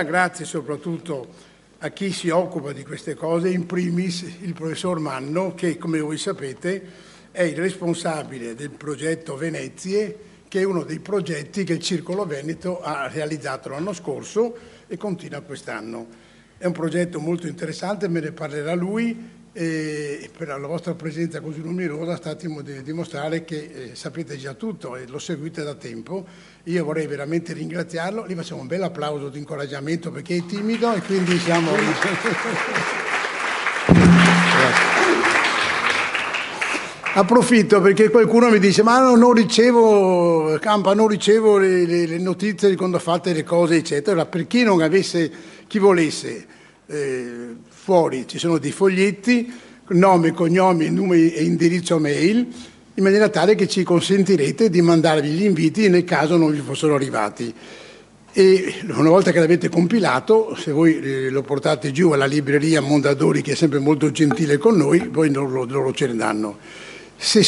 Grazie soprattutto a chi si occupa di queste cose, in primis il professor Manno, che come voi sapete è il responsabile del progetto Venezie, che è uno dei progetti che il Circolo Veneto ha realizzato l'anno scorso e continua quest'anno. È un progetto molto interessante, me ne parlerà lui, e per la vostra presenza così numerosa sta a dimostrare che sapete già tutto e lo seguite da tempo. Io vorrei veramente ringraziarlo, gli facciamo un bel applauso di incoraggiamento perché è timido e quindi siamo... Approfitto perché qualcuno mi dice ma non ricevo, Campa, non ricevo le notizie di quando fate le cose eccetera. Per chi non avesse, chi volesse, fuori ci sono dei foglietti, nome, cognomi, numeri e indirizzo mail, in maniera tale che ci consentirete di mandarvi gli inviti nel caso non vi fossero arrivati. E una volta che l'avete compilato, se voi lo portate giù alla libreria Mondadori, che è sempre molto gentile con noi, poi loro ce ne danno. Se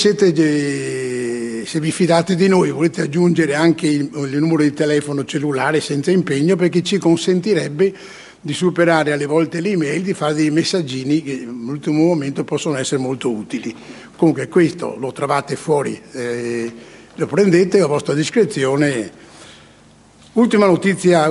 vi fidate di noi, volete aggiungere anche il numero di telefono cellulare senza impegno, perché ci consentirebbe di superare alle volte le email, di fare dei messaggini che all'ultimo momento possono essere molto utili. Comunque questo lo trovate fuori, lo prendete a vostra discrezione. Ultima notizia,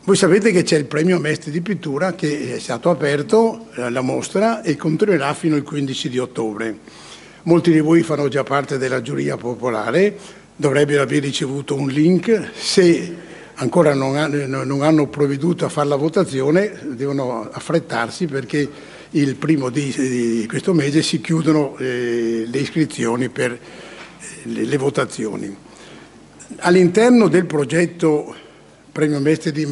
voi sapete che c'è il premio Mestre di Pittura che è stato aperto, la mostra, e continuerà fino al 15 di ottobre. Molti di voi fanno già parte della giuria popolare, dovrebbero aver ricevuto un link. Se ancora non hanno provveduto a fare la votazione, devono affrettarsi perché il primo di questo mese si chiudono le iscrizioni per le votazioni. All'interno del progetto Premio Mestre di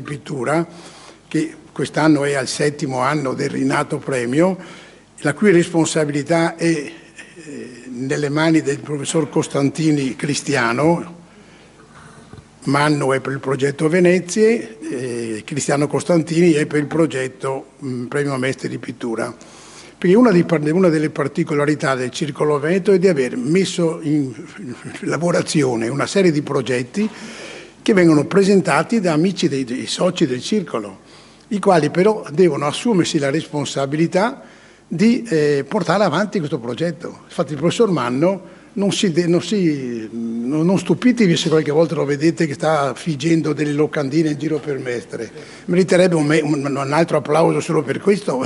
Pittura, che quest'anno è al 7° anno del rinato premio, la cui responsabilità è nelle mani del professor Costantini Cristiano. Manno è per il progetto Venezie, Cristiano Costantini è per il progetto Premio Mestre di Pittura. Perché una delle particolarità del Circolo Veneto è di aver messo in lavorazione una serie di progetti che vengono presentati da amici dei soci del Circolo, i quali però devono assumersi la responsabilità di portare avanti questo progetto. Infatti il professor Manno non stupitevi se qualche volta lo vedete che sta figgendo delle locandine in giro per Mestre. Meriterebbe un altro applauso solo per questo,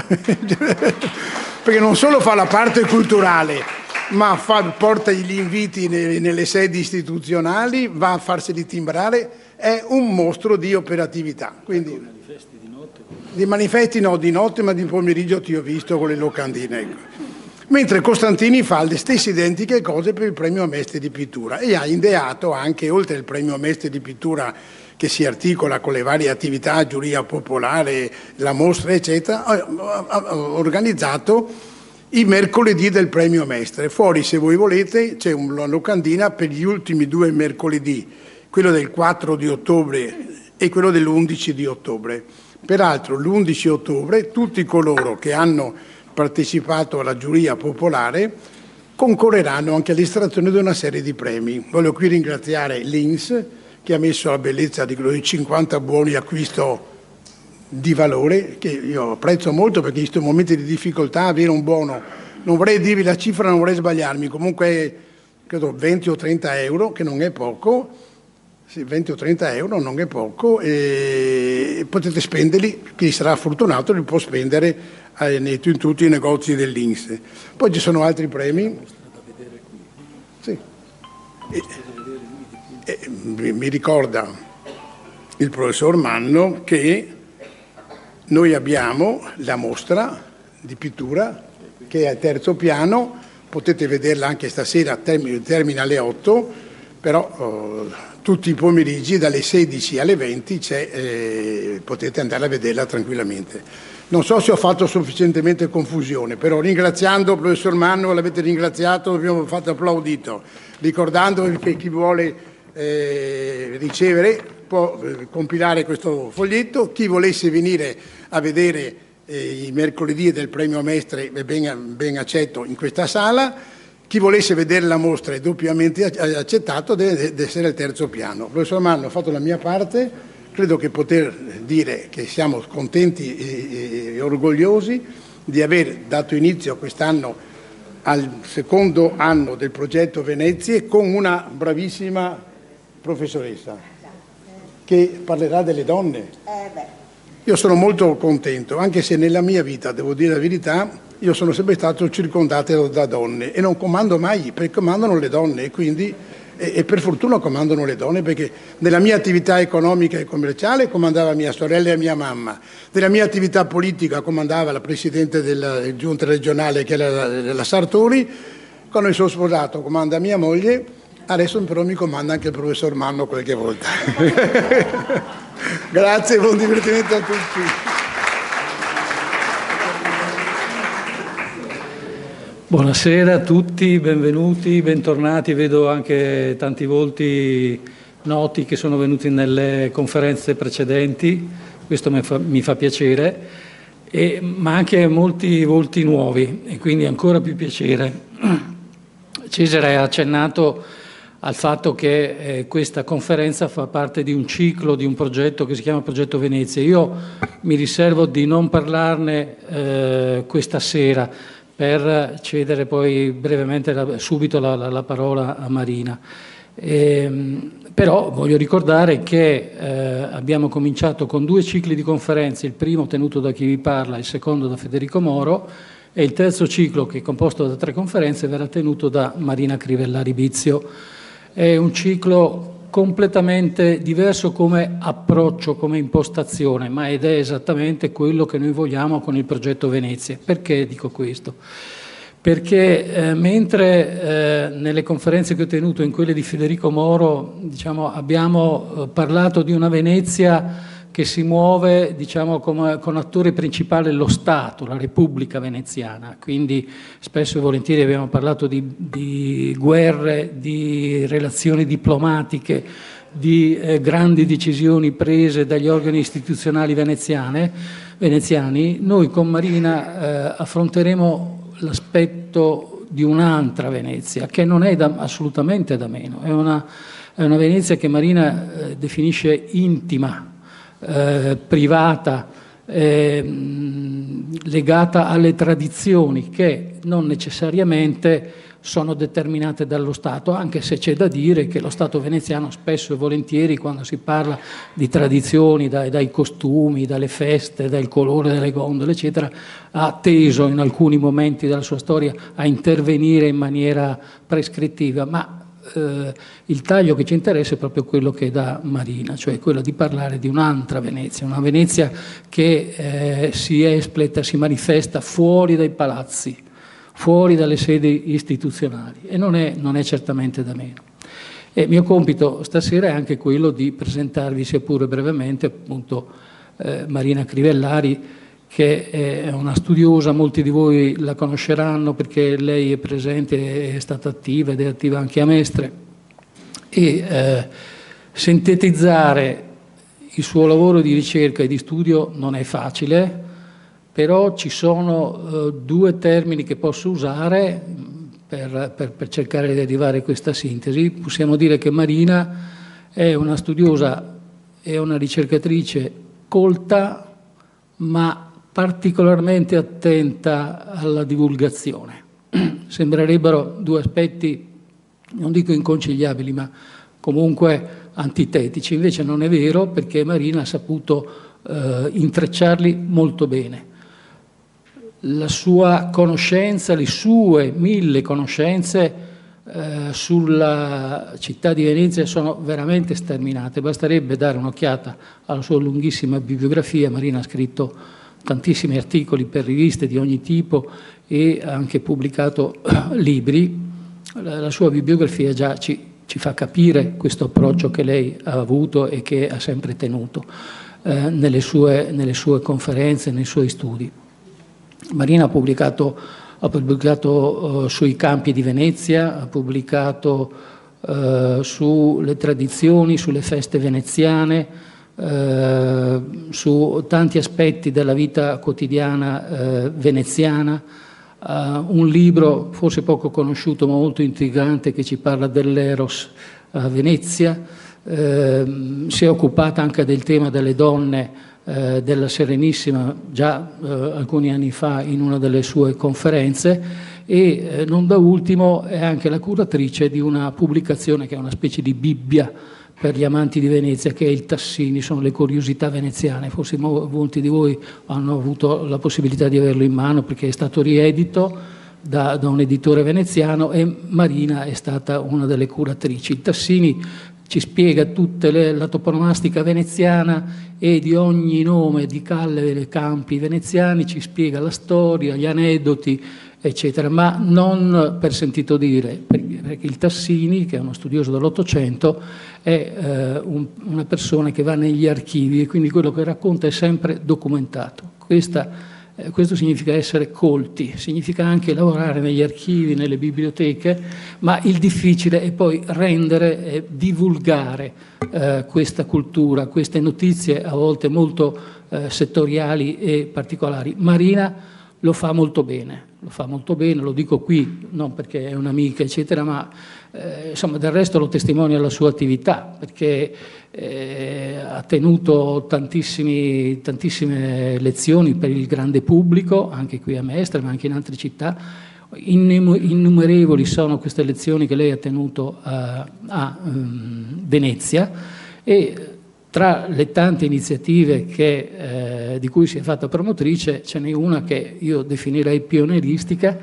perché non solo fa la parte culturale, ma porta gli inviti nelle sedi istituzionali, va a farseli timbrare, è un mostro di operatività. Quindi, manifesti di notte? Di manifesti no, di notte, ma di pomeriggio ti ho visto con le locandine. Ecco. Mentre Costantini fa le stesse identiche cose per il premio Mestre di Pittura e ha ideato anche, oltre al premio Mestre di Pittura che si articola con le varie attività, giuria popolare, la mostra eccetera, ha organizzato i mercoledì del premio Mestre. Fuori, se voi volete, c'è una locandina per gli ultimi 2 mercoledì, quello del 4 di ottobre e quello dell'11 di ottobre. Peraltro l'11 ottobre tutti coloro che hanno partecipato alla giuria popolare concorreranno anche all'estrazione di una serie di premi. Voglio qui ringraziare l'INS che ha messo la bellezza di quei 50 buoni acquisto di valore, che io apprezzo molto perché in questi momenti di difficoltà avere un buono, non vorrei dirvi la cifra, non vorrei sbagliarmi, comunque credo 20 o 30 euro, che non è poco, sì, 20 o 30 euro non è poco, e potete spenderli, chi sarà fortunato li può spendere in tutti i negozi dell'INS. Poi ci sono altri premi. Sì. Mi ricorda il professor Manno che noi abbiamo la mostra di pittura che è al 3° piano, potete vederla anche stasera, termina alle 8, però tutti i pomeriggi dalle 16 alle 20 potete andare a vederla tranquillamente. Non so se ho fatto sufficientemente confusione, però ringraziando il professor Manno, l'avete ringraziato, abbiamo fatto applaudito, ricordando che chi vuole ricevere può compilare questo foglietto, chi volesse venire a vedere i mercoledì del premio Mestre è ben accetto in questa sala, chi volesse vedere la mostra è doppiamente accettato, deve essere il terzo piano. Professor Manno, ho fatto la mia parte, credo che poter dire che siamo contenti e orgogliosi di aver dato inizio quest'anno al secondo anno del progetto Venezie con una bravissima professoressa che parlerà delle donne. Io sono molto contento, anche se nella mia vita, devo dire la verità, io sono sempre stato circondato da donne e non comando mai, perché comandano le donne e quindi e per fortuna comandano le donne, perché nella mia attività economica e commerciale comandava mia sorella e mia mamma, nella mia attività politica comandava la Presidente della Giunta regionale che era la Sartori, quando mi sono sposato comanda mia moglie, adesso però mi comanda anche il professor Manno qualche volta. Grazie e buon divertimento a tutti. Buonasera a tutti, benvenuti, bentornati. Vedo anche tanti volti noti che sono venuti nelle conferenze precedenti, questo mi fa piacere, ma anche molti volti nuovi e quindi ancora più piacere. Cesare ha accennato al fatto che questa conferenza fa parte di un ciclo, di un progetto che si chiama Progetto Venezia. Io mi riservo di non parlarne questa sera, per cedere poi brevemente subito la parola a Marina. Però voglio ricordare che abbiamo cominciato con 2 cicli di conferenze, il primo tenuto da chi vi parla, il secondo da Federico Moro, e il terzo ciclo, che è composto da 3 conferenze, verrà tenuto da Marina Crivellari Bizio. È un ciclo completamente diverso come approccio, come impostazione, ma ed è esattamente quello che noi vogliamo con il progetto Venezia. Perché dico questo? Perché mentre nelle conferenze che ho tenuto, in quelle di Federico Moro, diciamo, abbiamo parlato di una Venezia che si muove, diciamo, con attore principale lo Stato, la Repubblica veneziana, quindi spesso e volentieri abbiamo parlato di guerre, di relazioni diplomatiche, di grandi decisioni prese dagli organi istituzionali veneziani. Noi con Marina affronteremo l'aspetto di un'altra Venezia, che non è assolutamente da meno, è una Venezia che Marina definisce intima, privata, legata alle tradizioni che non necessariamente sono determinate dallo Stato, anche se c'è da dire che lo Stato veneziano spesso e volentieri, quando si parla di tradizioni, dai costumi, dalle feste, dal colore delle gondole, eccetera, ha teso in alcuni momenti della sua storia a intervenire in maniera prescrittiva, ma il taglio che ci interessa è proprio quello che dà Marina, cioè quello di parlare di un'altra Venezia, una Venezia che si espleta, si manifesta fuori dai palazzi, fuori dalle sedi istituzionali, e non è certamente da meno. E il mio compito stasera è anche quello di presentarvi, sia pure brevemente, appunto Marina Crivellari, che è una studiosa, molti di voi la conosceranno perché lei è presente, è stata attiva ed è attiva anche a Mestre, e sintetizzare il suo lavoro di ricerca e di studio non è facile, però ci sono 2 termini che posso usare per cercare di arrivare a questa sintesi. Possiamo dire che Marina è una studiosa e una ricercatrice colta, ma particolarmente attenta alla divulgazione. Sembrerebbero 2 aspetti, non dico inconciliabili, ma comunque antitetici. Invece non è vero, perché Marina ha saputo intrecciarli molto bene. La sua conoscenza, le sue 1000 conoscenze sulla città di Venezia sono veramente sterminate. Basterebbe dare un'occhiata alla sua lunghissima bibliografia. Marina ha scritto tantissimi articoli per riviste di ogni tipo e ha anche pubblicato libri. La sua bibliografia già ci fa capire questo approccio che lei ha avuto e che ha sempre tenuto nelle sue conferenze, nei suoi studi. Marina ha pubblicato sui campi di Venezia, ha pubblicato sulle tradizioni, sulle feste veneziane, su tanti aspetti della vita quotidiana veneziana, un libro forse poco conosciuto ma molto intrigante che ci parla dell'Eros a Venezia. Si è occupata anche del tema delle donne della Serenissima già alcuni anni fa in una delle sue conferenze, e non da ultimo è anche la curatrice di una pubblicazione che è una specie di Bibbia per gli amanti di Venezia, che è il Tassini, sono le curiosità veneziane. Forse molti di voi hanno avuto la possibilità di averlo in mano perché è stato riedito da un editore veneziano, e Marina è stata una delle curatrici. Il Tassini ci spiega tutta la toponomastica veneziana e di ogni nome di calle e campi veneziani, ci spiega la storia, gli aneddoti, eccetera, ma non per sentito dire, perché il Tassini, che è uno studioso dell'Ottocento, è una persona che va negli archivi e quindi quello che racconta è sempre documentato. Questo significa essere colti, significa anche lavorare negli archivi, nelle biblioteche, ma il difficile è poi rendere e divulgare questa cultura, queste notizie a volte molto settoriali e particolari. Marina lo fa molto bene, lo dico qui non perché è un'amica eccetera, ma insomma del resto lo testimonia la sua attività, perché ha tenuto tantissime lezioni per il grande pubblico, anche qui a Mestre ma anche in altre città. Innumerevoli sono queste lezioni che lei ha tenuto a Venezia, e tra le tante iniziative di cui si è fatta promotrice ce n'è una che io definirei pionieristica,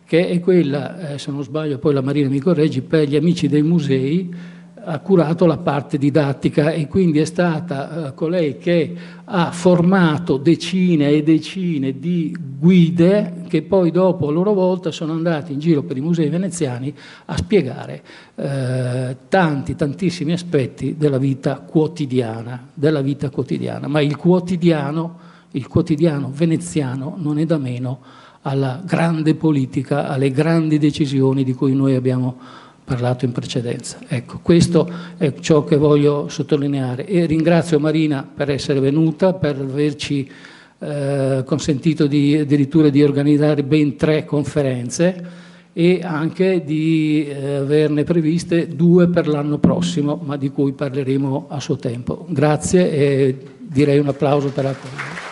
che è quella, se non sbaglio poi la Marina mi correggi, per gli amici dei musei ha curato la parte didattica, e quindi è stata colei che ha formato decine e decine di guide che poi dopo a loro volta sono andati in giro per i musei veneziani a spiegare tantissimi aspetti della vita quotidiana, ma il quotidiano veneziano non è da meno alla grande politica, alle grandi decisioni di cui noi abbiamo parlato in precedenza. Ecco, questo è ciò che voglio sottolineare, e ringrazio Marina per essere venuta, per averci consentito addirittura di organizzare ben 3 conferenze e anche di averne previste 2 per l'anno prossimo, ma di cui parleremo a suo tempo. Grazie, e direi un applauso per la cosa.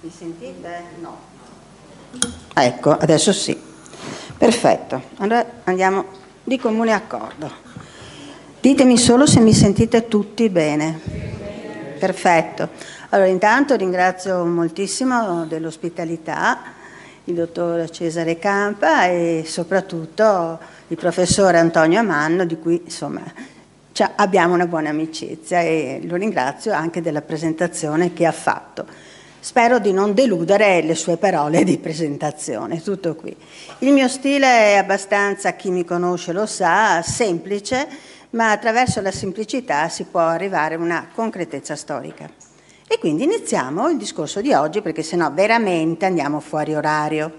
Mi sentite? No. Ecco, adesso sì. Perfetto. Allora andiamo di comune accordo. Ditemi solo se mi sentite tutti bene. Perfetto. Allora intanto ringrazio moltissimo dell'ospitalità il dottor Cesare Campa e soprattutto il professore Antonio Amanno, di cui insomma abbiamo una buona amicizia, e lo ringrazio anche della presentazione che ha fatto. Spero di non deludere le sue parole di presentazione, tutto qui. Il mio stile è abbastanza, chi mi conosce lo sa, semplice, ma attraverso la semplicità si può arrivare a una concretezza storica. E quindi iniziamo il discorso di oggi, perché sennò veramente andiamo fuori orario.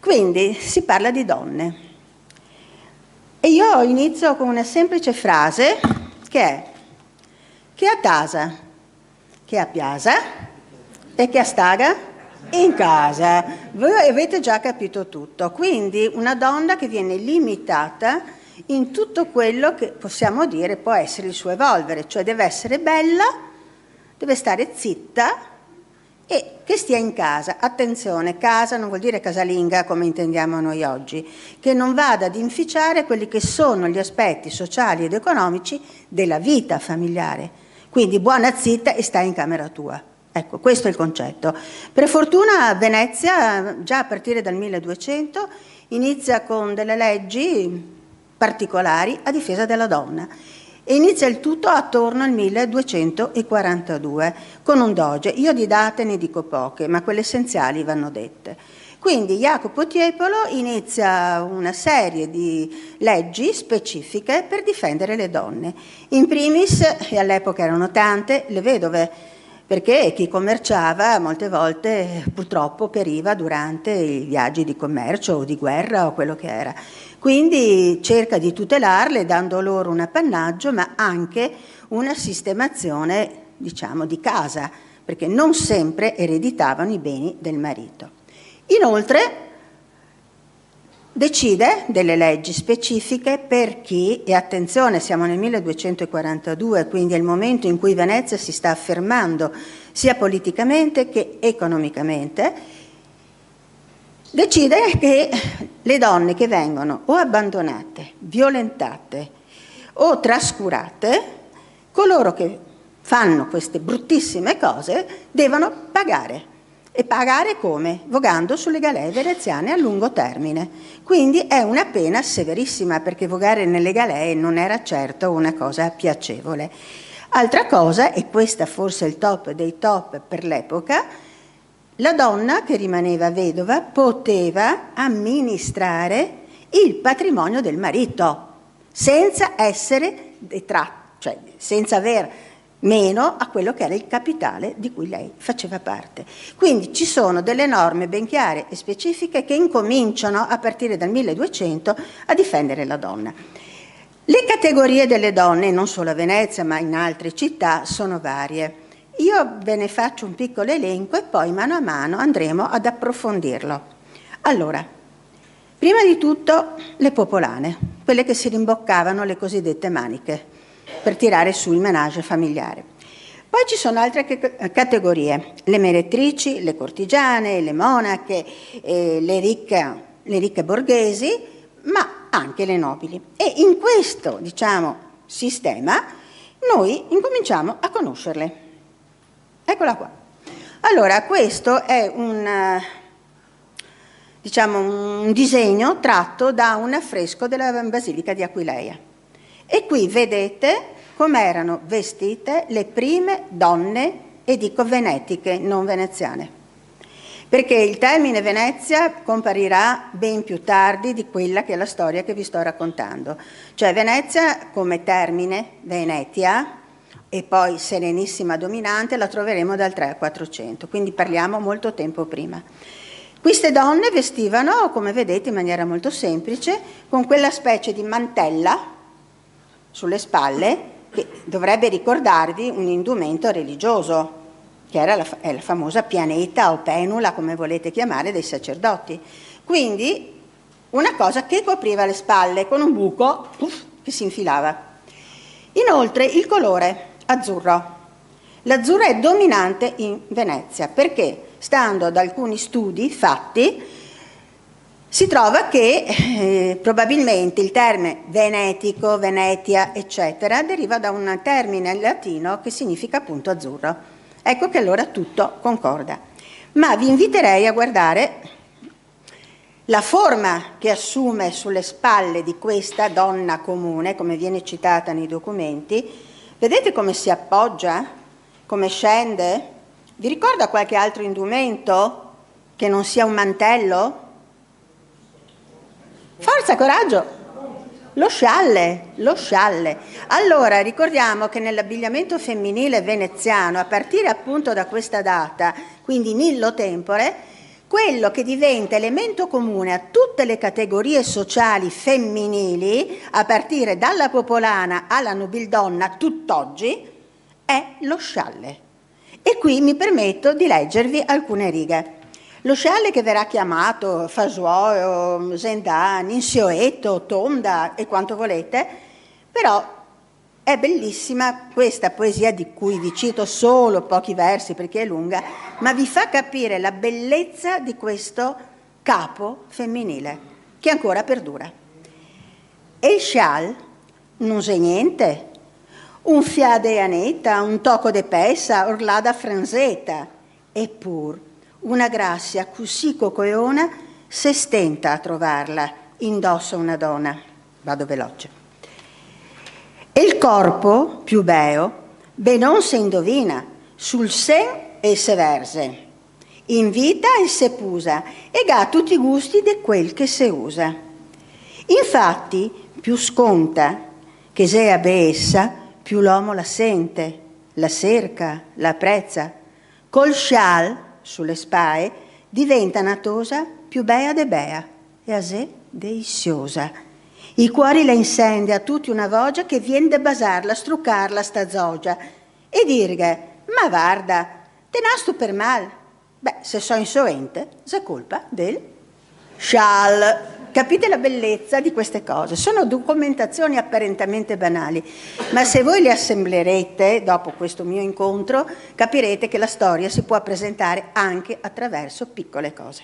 Quindi si parla di donne. E io inizio con una semplice frase che è: chi a casa, chi a piazza e che staga in casa. Voi avete già capito tutto. Quindi una donna che viene limitata in tutto quello che possiamo dire può essere il suo evolvere, cioè deve essere bella, deve stare zitta e che stia in casa. Attenzione, casa non vuol dire casalinga come intendiamo noi oggi, che non vada ad inficiare quelli che sono gli aspetti sociali ed economici della vita familiare. Quindi buona zitta e stai in camera tua. Ecco, questo è il concetto. Per fortuna Venezia, già a partire dal 1200, inizia con delle leggi particolari a difesa della donna, e inizia il tutto attorno al 1242 con un doge. Io di date ne dico poche, ma quelle essenziali vanno dette. Quindi Jacopo Tiepolo inizia una serie di leggi specifiche per difendere le donne. In primis, e all'epoca erano tante, le vedove, perché chi commerciava molte volte purtroppo periva durante i viaggi di commercio o di guerra o quello che era. Quindi cerca di tutelarle dando loro un appannaggio, ma anche una sistemazione, diciamo, di casa, perché non sempre ereditavano i beni del marito. Inoltre decide delle leggi specifiche per chi, e attenzione, siamo nel 1242, quindi è il momento in cui Venezia si sta affermando sia politicamente che economicamente, decide che le donne che vengono o abbandonate, violentate o trascurate, coloro che fanno queste bruttissime cose devono pagare. E pagare come? Vogando sulle galee veneziane a lungo termine. Quindi è una pena severissima, perché vogare nelle galee non era certo una cosa piacevole. Altra cosa, e questa forse è il top dei top per l'epoca, la donna che rimaneva vedova poteva amministrare il patrimonio del marito senza essere detratta, cioè senza aver meno a quello che era il capitale di cui lei faceva parte. Quindi ci sono delle norme ben chiare e specifiche che incominciano a partire dal 1200 a difendere la donna. Le categorie delle donne, non solo a Venezia ma in altre città, sono varie. Io ve ne faccio un piccolo elenco e poi mano a mano andremo ad approfondirlo. Allora, prima di tutto le popolane, quelle che si rimboccavano le cosiddette maniche per tirare su il menage familiare. Poi ci sono altre categorie, le merettrici, le cortigiane, le monache, le ricche borghesi, ma anche le nobili. E in questo, diciamo, sistema noi incominciamo a conoscerle. Eccola qua. Allora, questo è un disegno tratto da un affresco della Basilica di Aquileia. E qui vedete come erano vestite le prime donne, e dico venetiche, non veneziane. Perché il termine Venezia comparirà ben più tardi di quella che è la storia che vi sto raccontando. Cioè Venezia come termine, Venetia, e poi Serenissima dominante, la troveremo dal 3 al 400, quindi parliamo molto tempo prima. Queste donne vestivano, come vedete, in maniera molto semplice, con quella specie di mantella sulle spalle che dovrebbe ricordarvi un indumento religioso, che era la famosa pianeta o penula, come volete chiamare, dei sacerdoti. Quindi una cosa che copriva le spalle con un buco che si infilava. Inoltre il colore azzurro. L'azzurro è dominante in Venezia perché, stando ad alcuni studi fatti, si trova che probabilmente il termine venetico, Venetia, eccetera, deriva da un termine latino che significa appunto azzurro. Ecco che allora tutto concorda. Ma vi inviterei a guardare la forma che assume sulle spalle di questa donna comune, come viene citata nei documenti. Vedete come si appoggia? Come scende? Vi ricorda qualche altro indumento che non sia un mantello? Forza, coraggio! Lo scialle. Allora, ricordiamo che nell'abbigliamento femminile veneziano, a partire appunto da questa data, quindi nillo tempore, quello che diventa elemento comune a tutte le categorie sociali femminili, a partire dalla popolana alla nobildonna tutt'oggi, è lo scialle. E qui mi permetto di leggervi alcune righe. Lo scialle, che verrà chiamato fasuo, zendà, ninsioetto, tonda e quanto volete, però è bellissima questa poesia di cui vi cito solo pochi versi perché è lunga, ma vi fa capire la bellezza di questo capo femminile che ancora perdura. E il scial non c'è niente, un fiade aneta, un tocco de pesa, orlada franzeta, eppur una grazia così cocoeona se stenta a trovarla indosso una donna. Vado veloce. E il corpo più beo, ben non se indovina, sul sen e se verse, in vita e se pusa, e ga tutti i gusti di quel che se usa. Infatti, più sconta che sea essa, più l'uomo la sente, la cerca, la apprezza, col scial sulle spae, diventa natosa più bea de bea e a sé deiziosa. I cuori la incendia tutti una vogia che vien de basarla, struccarla sta zogia e dirghe, ma guarda, te nasto per mal. Beh, se so insolente, è colpa del scial. Capite la bellezza di queste cose? Sono documentazioni apparentemente banali, ma se voi le assemblerete dopo questo mio incontro, capirete che la storia si può presentare anche attraverso piccole cose.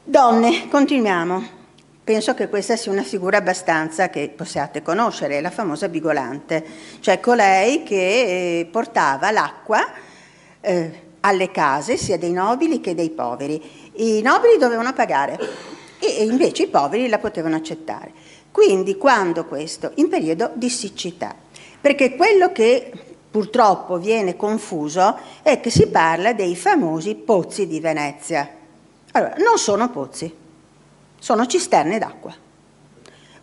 Donne, continuiamo. Penso che questa sia una figura abbastanza che possiate conoscere, la famosa bigolante, cioè colei che portava l'acqua alle case sia dei nobili che dei poveri. I nobili dovevano pagare e invece i poveri la potevano accettare. Quindi quando questo? In periodo di siccità, perché quello che purtroppo viene confuso è che si parla dei famosi pozzi di Venezia. Allora, non sono pozzi, sono cisterne d'acqua.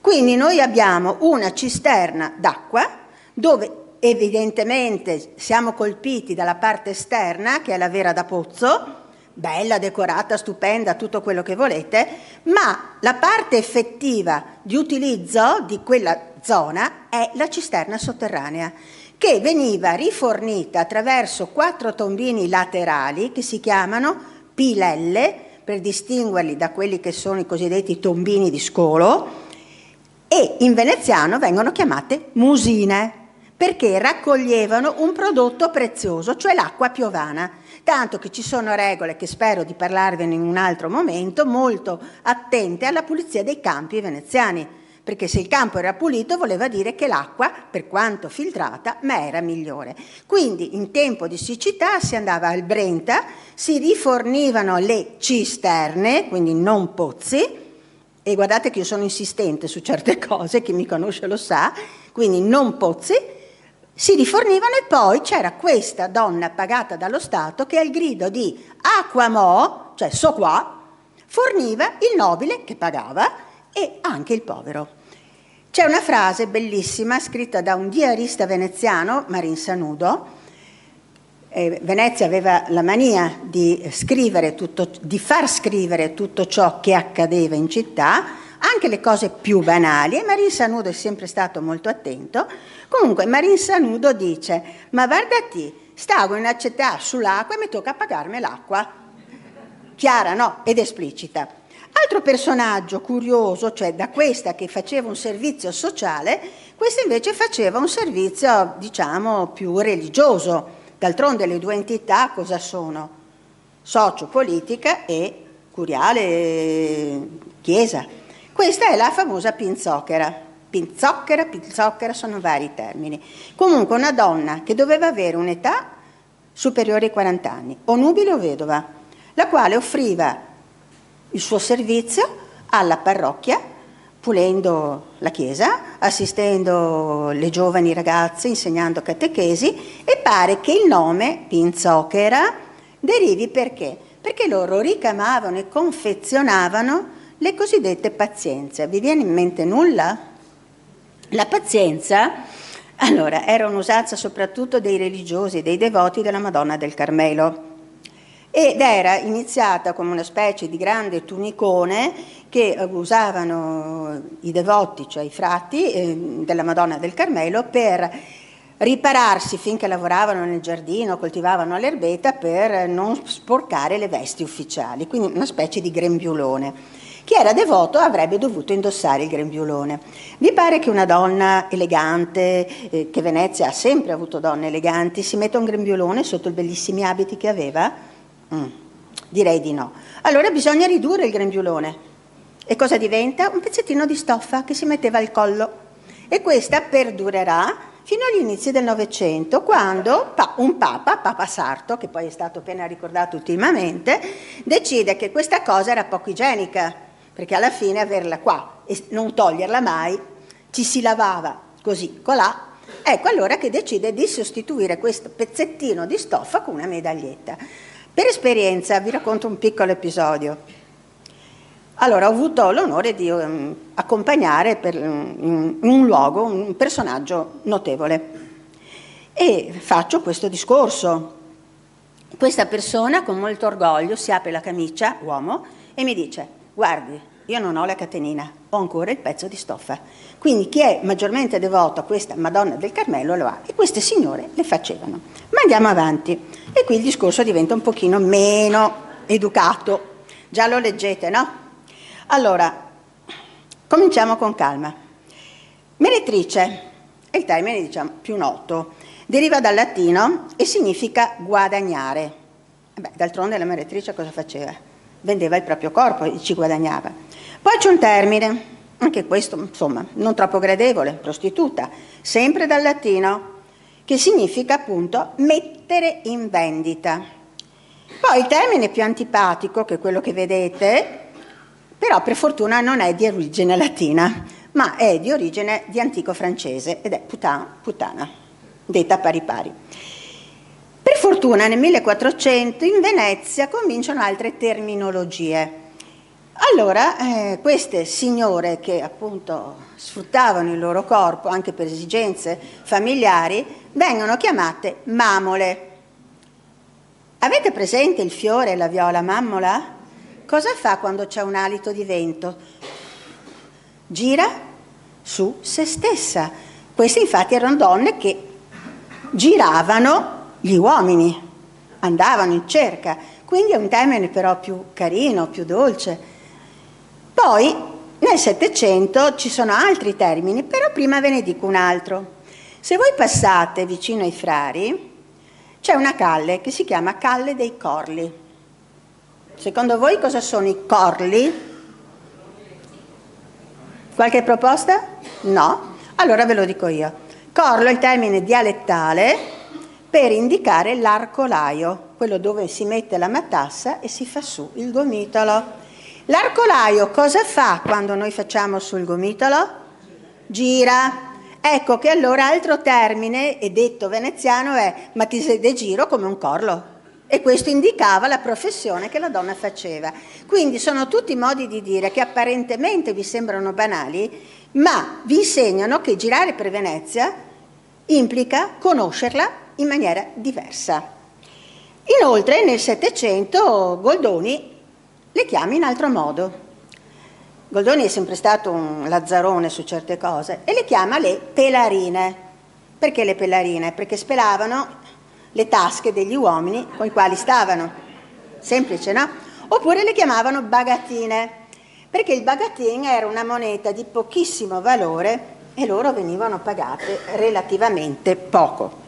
Quindi noi abbiamo una cisterna d'acqua dove evidentemente siamo colpiti dalla parte esterna, che è la vera da pozzo, bella, decorata, stupenda, tutto quello che volete, ma la parte effettiva di utilizzo di quella zona è la cisterna sotterranea, che veniva rifornita attraverso 4 tombini laterali che si chiamano pilelle, per distinguerli da quelli che sono i cosiddetti tombini di scolo, e in veneziano vengono chiamate musine, perché raccoglievano un prodotto prezioso, cioè l'acqua piovana. Tanto che ci sono regole, che spero di parlarvene in un altro momento, molto attente alla pulizia dei campi veneziani, perché se il campo era pulito voleva dire che l'acqua, per quanto filtrata, ma era migliore. Quindi in tempo di siccità si andava al Brenta, si rifornivano le cisterne, quindi non pozzi, e guardate che io sono insistente su certe cose, chi mi conosce lo sa, quindi non pozzi, si rifornivano e poi c'era questa donna pagata dallo Stato che al grido di acqua mo, cioè so qua, forniva il nobile che pagava e anche il povero. C'è una frase bellissima scritta da un diarista veneziano, Marin Sanudo. Venezia aveva la mania di far scrivere tutto ciò che accadeva in città, anche le cose più banali, e Marin Sanudo è sempre stato molto attento. Comunque Marin Sanudo dice, ma guardati, stavo in una città sull'acqua e mi tocca pagarmi l'acqua. Chiara, no? Ed esplicita. Altro personaggio curioso, cioè da questa che faceva un servizio sociale, questa invece faceva un servizio, diciamo, più religioso. D'altronde le due entità cosa sono? Sociopolitica e curiale chiesa. Questa è la famosa pinzocchera. Pinzocchera sono vari termini. Comunque una donna che doveva avere un'età superiore ai 40 anni, o nubile o vedova, la quale offriva il suo servizio alla parrocchia, pulendo la chiesa, assistendo le giovani ragazze, insegnando catechesi, e pare che il nome pinzocchera derivi perché? Perché loro ricamavano e confezionavano le cosiddette pazienze. Vi viene in mente nulla? La pazienza, allora, era un'usanza soprattutto dei religiosi, dei devoti della Madonna del Carmelo, ed era iniziata come una specie di grande tunicone che usavano i devoti, cioè i frati della Madonna del Carmelo, per ripararsi finché lavoravano nel giardino, coltivavano l'erbetta, per non sporcare le vesti ufficiali, quindi una specie di grembiulone. Chi era devoto avrebbe dovuto indossare il grembiulone. Vi pare che una donna elegante, che Venezia ha sempre avuto donne eleganti, si metta un grembiulone sotto i bellissimi abiti che aveva? Direi di no. Allora bisogna ridurre il grembiulone. E cosa diventa? Un pezzettino di stoffa che si metteva al collo. E questa perdurerà fino agli inizi del Novecento, quando un Papa Sarto, che poi è stato appena ricordato ultimamente, decide che questa cosa era poco igienica, perché alla fine averla qua e non toglierla mai, ci si lavava così, colà. Ecco allora che decide di sostituire questo pezzettino di stoffa con una medaglietta. Per esperienza vi racconto un piccolo episodio. Allora, ho avuto l'onore di accompagnare in un luogo un personaggio notevole e faccio questo discorso. questa persona con molto orgoglio si apre la camicia, uomo, e mi dice: guardi, io non ho la catenina, ho ancora il pezzo di stoffa. Quindi chi è maggiormente devoto a questa Madonna del Carmelo lo ha, e queste signore le facevano. Ma andiamo avanti, e qui il discorso diventa un pochino meno educato. Già lo leggete, no? Allora, cominciamo con calma. Meretrice è il termine, diciamo, più noto. Deriva dal latino e significa guadagnare. D'altronde la meretrice cosa faceva? Vendeva il proprio corpo e ci guadagnava. Poi c'è un termine, anche questo, insomma, non troppo gradevole, prostituta, sempre dal latino, che significa appunto mettere in vendita. Poi il termine più antipatico, che è quello che vedete, però per fortuna non è di origine latina, ma è di origine di antico francese, ed è puttana, detta pari pari. Per fortuna nel 1400 in Venezia cominciano altre terminologie. Allora queste signore che appunto sfruttavano il loro corpo anche per esigenze familiari vengono chiamate mamole. Avete presente il fiore e la viola mammola? Cosa fa quando c'è un alito di vento? Gira su se stessa. Queste infatti erano donne che giravano gli uomini, andavano in cerca, quindi è un termine però più carino, più dolce. Poi nel Settecento ci sono altri termini, però prima ve ne dico un altro. Se voi passate vicino ai Frari c'è una calle che si chiama Calle dei Corli. Secondo voi cosa sono i corli? Qualche proposta? No? Allora ve lo dico io. Corlo è il termine dialettale per indicare l'arcolaio, quello dove si mette la matassa e si fa su il gomitolo. L'arcolaio cosa fa quando noi facciamo sul gomitolo? Gira. Ecco che allora altro termine, e detto veneziano, è ma ti sei de giro come un corlo. E questo indicava la professione che la donna faceva. Quindi sono tutti modi di dire che apparentemente vi sembrano banali, ma vi insegnano che girare per Venezia implica conoscerla in maniera diversa. Inoltre nel Settecento Goldoni le chiama in altro modo. Goldoni è sempre stato un lazzarone su certe cose e le chiama le pelarine. Perché le pelarine? Perché spelavano le tasche degli uomini con i quali stavano. Semplice, no? Oppure le chiamavano bagatine, perché il bagatin era una moneta di pochissimo valore e loro venivano pagate relativamente poco.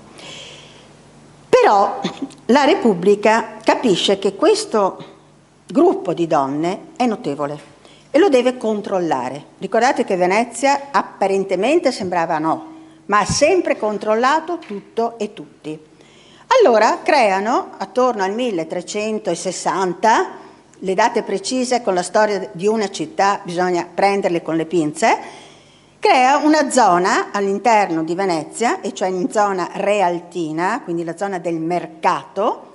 Però la Repubblica capisce che questo gruppo di donne è notevole e lo deve controllare. Ricordate che Venezia apparentemente sembrava no, ma ha sempre controllato tutto e tutti. Allora creano, attorno al 1360, le date precise con la storia di una città bisogna prenderle con le pinze, crea una zona all'interno di Venezia, e cioè in zona realtina, quindi la zona del mercato,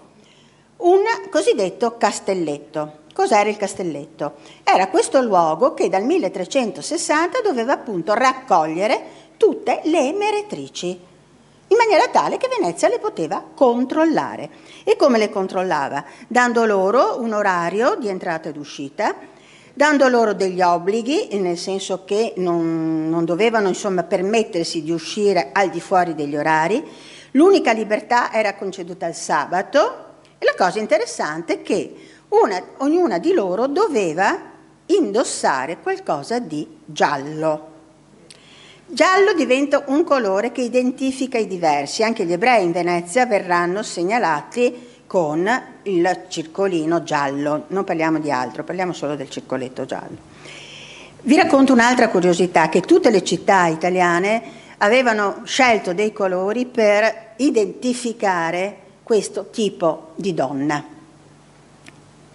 un cosiddetto castelletto. Cos'era il castelletto? Era questo luogo che dal 1360 doveva appunto raccogliere tutte le meretrici, in maniera tale che Venezia le poteva controllare. E come le controllava? Dando loro un orario di entrata ed uscita, dando loro degli obblighi, nel senso che non dovevano insomma permettersi di uscire al di fuori degli orari, l'unica libertà era conceduta il sabato, e la cosa interessante è che ognuna di loro doveva indossare qualcosa di giallo. Giallo diventa un colore che identifica i diversi, anche gli ebrei in Venezia verranno segnalati con il circolino giallo, non parliamo di altro, parliamo solo del circoletto giallo. Vi racconto un'altra curiosità, che tutte le città italiane avevano scelto dei colori per identificare questo tipo di donna.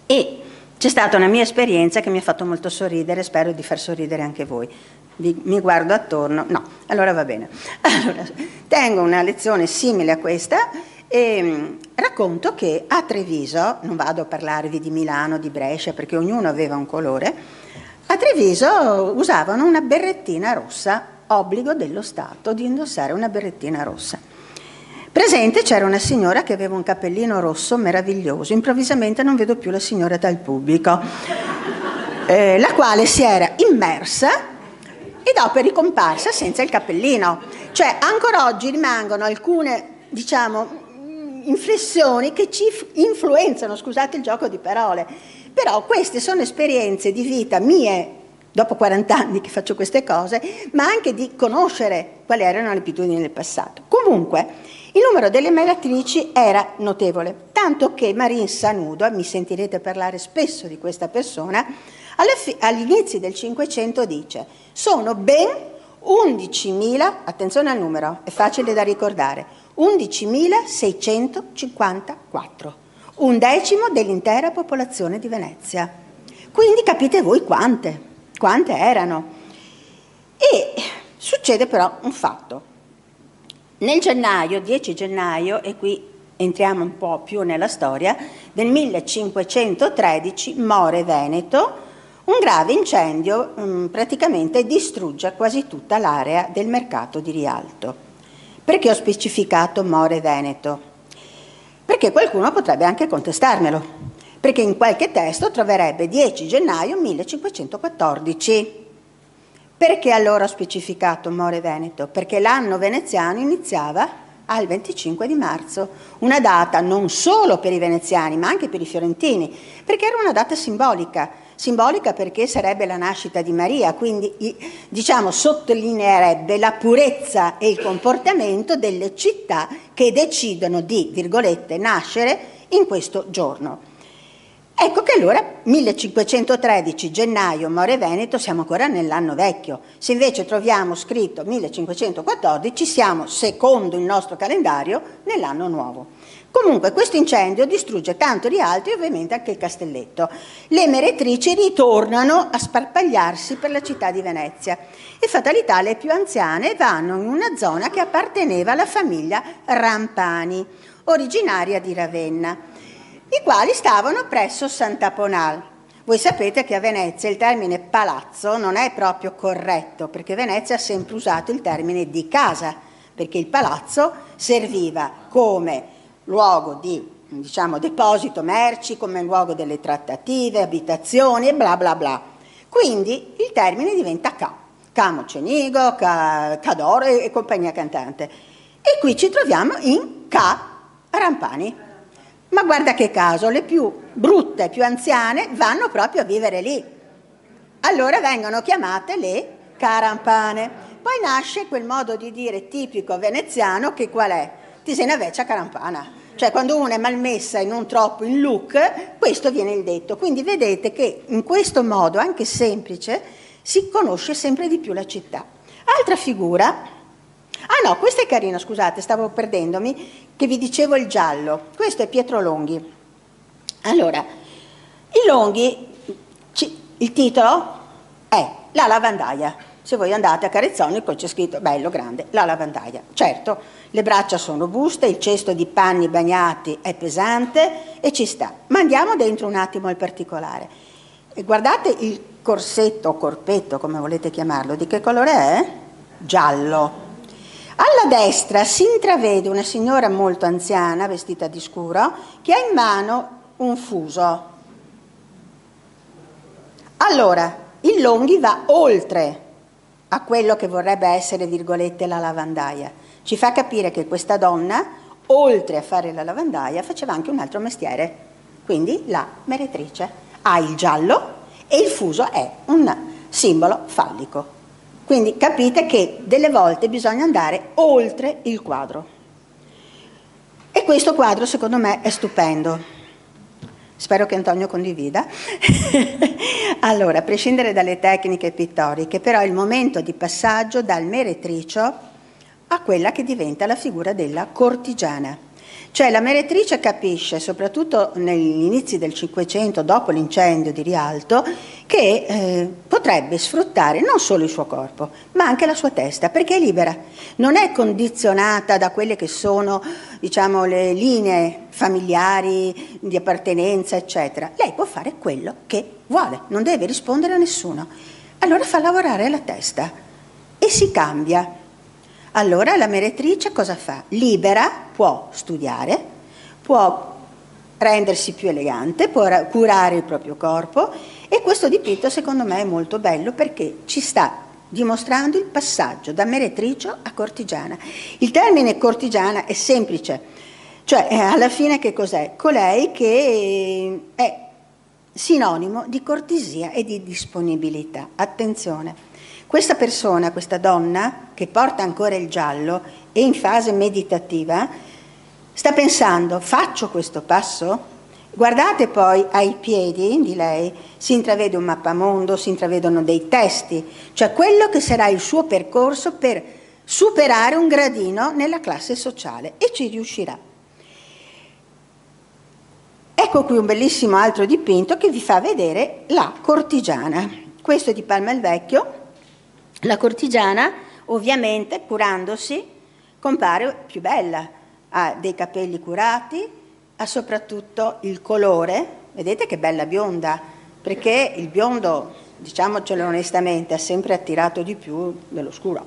E c'è stata una mia esperienza che mi ha fatto molto sorridere, spero di far sorridere anche voi. Mi guardo attorno, no, allora va bene. Allora, tengo una lezione simile a questa e racconto che a Treviso, non vado a parlarvi di Milano, di Brescia, perché ognuno aveva un colore, a Treviso usavano una berrettina rossa, obbligo dello Stato di indossare una berrettina rossa. Presente c'era una signora che aveva un cappellino rosso meraviglioso, improvvisamente non vedo più la signora dal pubblico, la quale si era immersa e dopo è ricomparsa senza il cappellino. Cioè ancora oggi rimangono alcune, diciamo, inflessioni che ci influenzano, scusate il gioco di parole, però queste sono esperienze di vita mie, dopo 40 anni che faccio queste cose, ma anche di conoscere quali erano le abitudini del passato. Comunque, il numero delle melatrici era notevole, tanto che Marin Sanudo, mi sentirete parlare spesso di questa persona, agli inizi del Cinquecento dice: sono ben 11.000, attenzione al numero, è facile da ricordare, 11.654, un decimo dell'intera popolazione di Venezia. Quindi capite voi quante erano. E succede però un fatto. Nel gennaio, 10 gennaio, e qui entriamo un po' più nella storia, del 1513 More Veneto, un grave incendio praticamente distrugge quasi tutta l'area del mercato di Rialto. Perché ho specificato More Veneto? Perché qualcuno potrebbe anche contestarmelo, perché in qualche testo troverebbe 10 gennaio 1514. Perché allora ho specificato More Veneto? Perché l'anno veneziano iniziava al 25 di marzo, una data non solo per i veneziani ma anche per i fiorentini, perché era una data simbolica perché sarebbe la nascita di Maria, quindi diciamo sottolineerebbe la purezza e il comportamento delle città che decidono di, virgolette, nascere in questo giorno. Ecco che allora 1513 gennaio More Veneto siamo ancora nell'anno vecchio, se invece troviamo scritto 1514 siamo, secondo il nostro calendario, nell'anno nuovo. Comunque questo incendio distrugge tanto Rialto e ovviamente anche il castelletto. Le meretrici ritornano a sparpagliarsi per la città di Venezia e fatalità le più anziane vanno in una zona che apparteneva alla famiglia Rampani, originaria di Ravenna, i quali stavano presso Sant'Aponal. Voi sapete che a Venezia il termine palazzo non è proprio corretto, perché Venezia ha sempre usato il termine di casa, perché il palazzo serviva come luogo di, diciamo, deposito merci, come luogo delle trattative, abitazioni e bla bla bla. Quindi il termine diventa Camocenigo, Cadoro e compagnia cantante. E qui ci troviamo in Rampani. Ma guarda che caso, le più brutte, più anziane vanno proprio a vivere lì. Allora vengono chiamate le Carampane. Poi nasce quel modo di dire tipico veneziano che qual è? Ti sei una vecchia carampana. Cioè quando una è malmessa e non troppo in look, questo viene il detto. Quindi vedete che in questo modo, anche semplice, si conosce sempre di più la città. Altra figura... Ah no, questa è carina, scusate, stavo perdendomi, che vi dicevo il giallo. Questo è Pietro Longhi. Allora, il Longhi, il titolo è La lavandaia. Se voi andate a Carezzonico c'è scritto, bello, grande, La lavandaia. Certo, le braccia sono buste, il cesto di panni bagnati è pesante e ci sta. Ma andiamo dentro un attimo al particolare. E guardate il corsetto o corpetto, come volete chiamarlo, di che colore è? Giallo. Alla destra si intravede una signora molto anziana, vestita di scuro, che ha in mano un fuso. Allora, il Longhi va oltre a quello che vorrebbe essere, virgolette, la lavandaia. Ci fa capire che questa donna, oltre a fare la lavandaia, faceva anche un altro mestiere, quindi la meretrice. Ha il giallo e il fuso è un simbolo fallico. Quindi capite che delle volte bisogna andare oltre il quadro. E questo quadro secondo me è stupendo. Spero che Antonio condivida. Allora, a prescindere dalle tecniche pittoriche, però è il momento di passaggio dal meretricio a quella che diventa la figura della cortigiana. Cioè la meretrice capisce, soprattutto negli inizi del Cinquecento, dopo l'incendio di Rialto, che potrebbe sfruttare non solo il suo corpo, ma anche la sua testa, perché è libera. Non è condizionata da quelle che sono, diciamo, le linee familiari, di appartenenza, eccetera. Lei può fare quello che vuole, non deve rispondere a nessuno. Allora fa lavorare la testa e si cambia. Allora la meretrice cosa fa? Libera, può studiare, può rendersi più elegante, può curare il proprio corpo, e questo dipinto secondo me è molto bello perché ci sta dimostrando il passaggio da meretrice a cortigiana. Il termine cortigiana è semplice, cioè alla fine che cos'è? Colei che è sinonimo di cortesia e di disponibilità. Attenzione, questa persona, questa donna che porta ancora il giallo e in fase meditativa, sta pensando: faccio questo passo? Guardate poi ai piedi di lei, si intravede un mappamondo, si intravedono dei testi, cioè quello che sarà il suo percorso per superare un gradino nella classe sociale, e ci riuscirà. Ecco qui un bellissimo altro dipinto che vi fa vedere la cortigiana. Questo è di Palma il Vecchio. La cortigiana, ovviamente, curandosi, compare più bella, ha dei capelli curati, ha soprattutto il colore, vedete che bella bionda, perché il biondo, diciamocelo onestamente, ha sempre attirato di più dello scuro,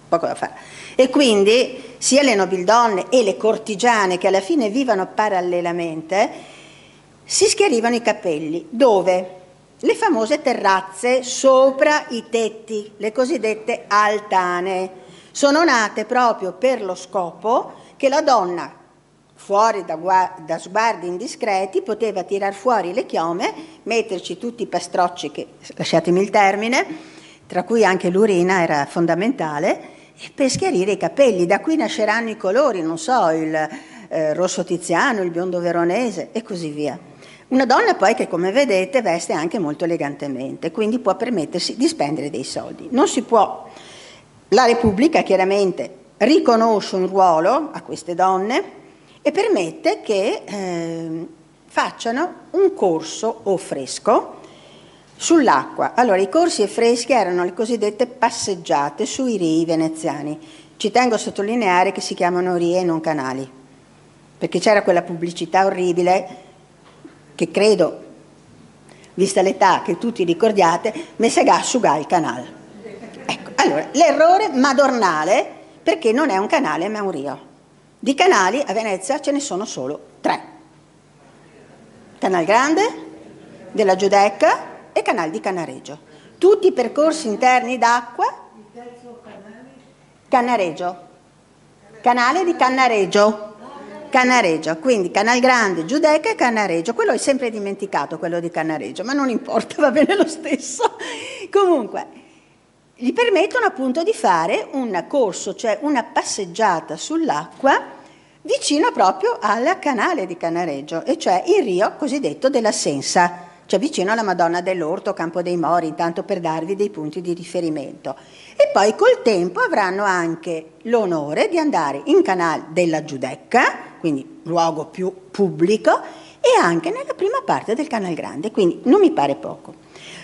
poco da fare. E quindi sia le nobildonne e le cortigiane, che alla fine vivono parallelamente, si schiarivano i capelli. Dove? Le famose terrazze sopra i tetti, le cosiddette altane, sono nate proprio per lo scopo che la donna, fuori da sguardi indiscreti, poteva tirar fuori le chiome, metterci tutti i pastrocci, che, lasciatemi il termine, tra cui anche l'urina era fondamentale, per schiarire i capelli. Da qui nasceranno i colori, non so, il rosso tiziano, il biondo veronese e così via. Una donna poi che, come vedete, veste anche molto elegantemente, quindi può permettersi di spendere dei soldi. Non si può. La Repubblica chiaramente riconosce un ruolo a queste donne e permette che facciano un corso o fresco sull'acqua. Allora, i corsi e freschi erano le cosiddette passeggiate sui rii veneziani. Ci tengo a sottolineare che si chiamano rii e non canali, perché c'era quella pubblicità orribile che credo, vista l'età che tutti ricordiate, Messagà asciuga il canale. Ecco, allora, l'errore madornale, perché non è un canale ma un rio. Di canali a Venezia ce ne sono solo 3. Canal Grande, della Giudecca e Canal di Cannaregio. Tutti i percorsi interni d'acqua. Cannaregio. Canale di Cannaregio. Cannaregio, quindi Canal Grande, Giudecca e Cannaregio. Quello è sempre dimenticato, quello di Cannaregio, ma non importa, va bene lo stesso. Comunque, gli permettono appunto di fare un corso, cioè una passeggiata sull'acqua vicino proprio al canale di Cannaregio, e cioè il rio cosiddetto della Sensa, cioè vicino alla Madonna dell'Orto, Campo dei Mori, intanto per darvi dei punti di riferimento. E poi col tempo avranno anche l'onore di andare in Canal della Giudecca, quindi luogo più pubblico, e anche nella prima parte del Canal Grande, quindi non mi pare poco.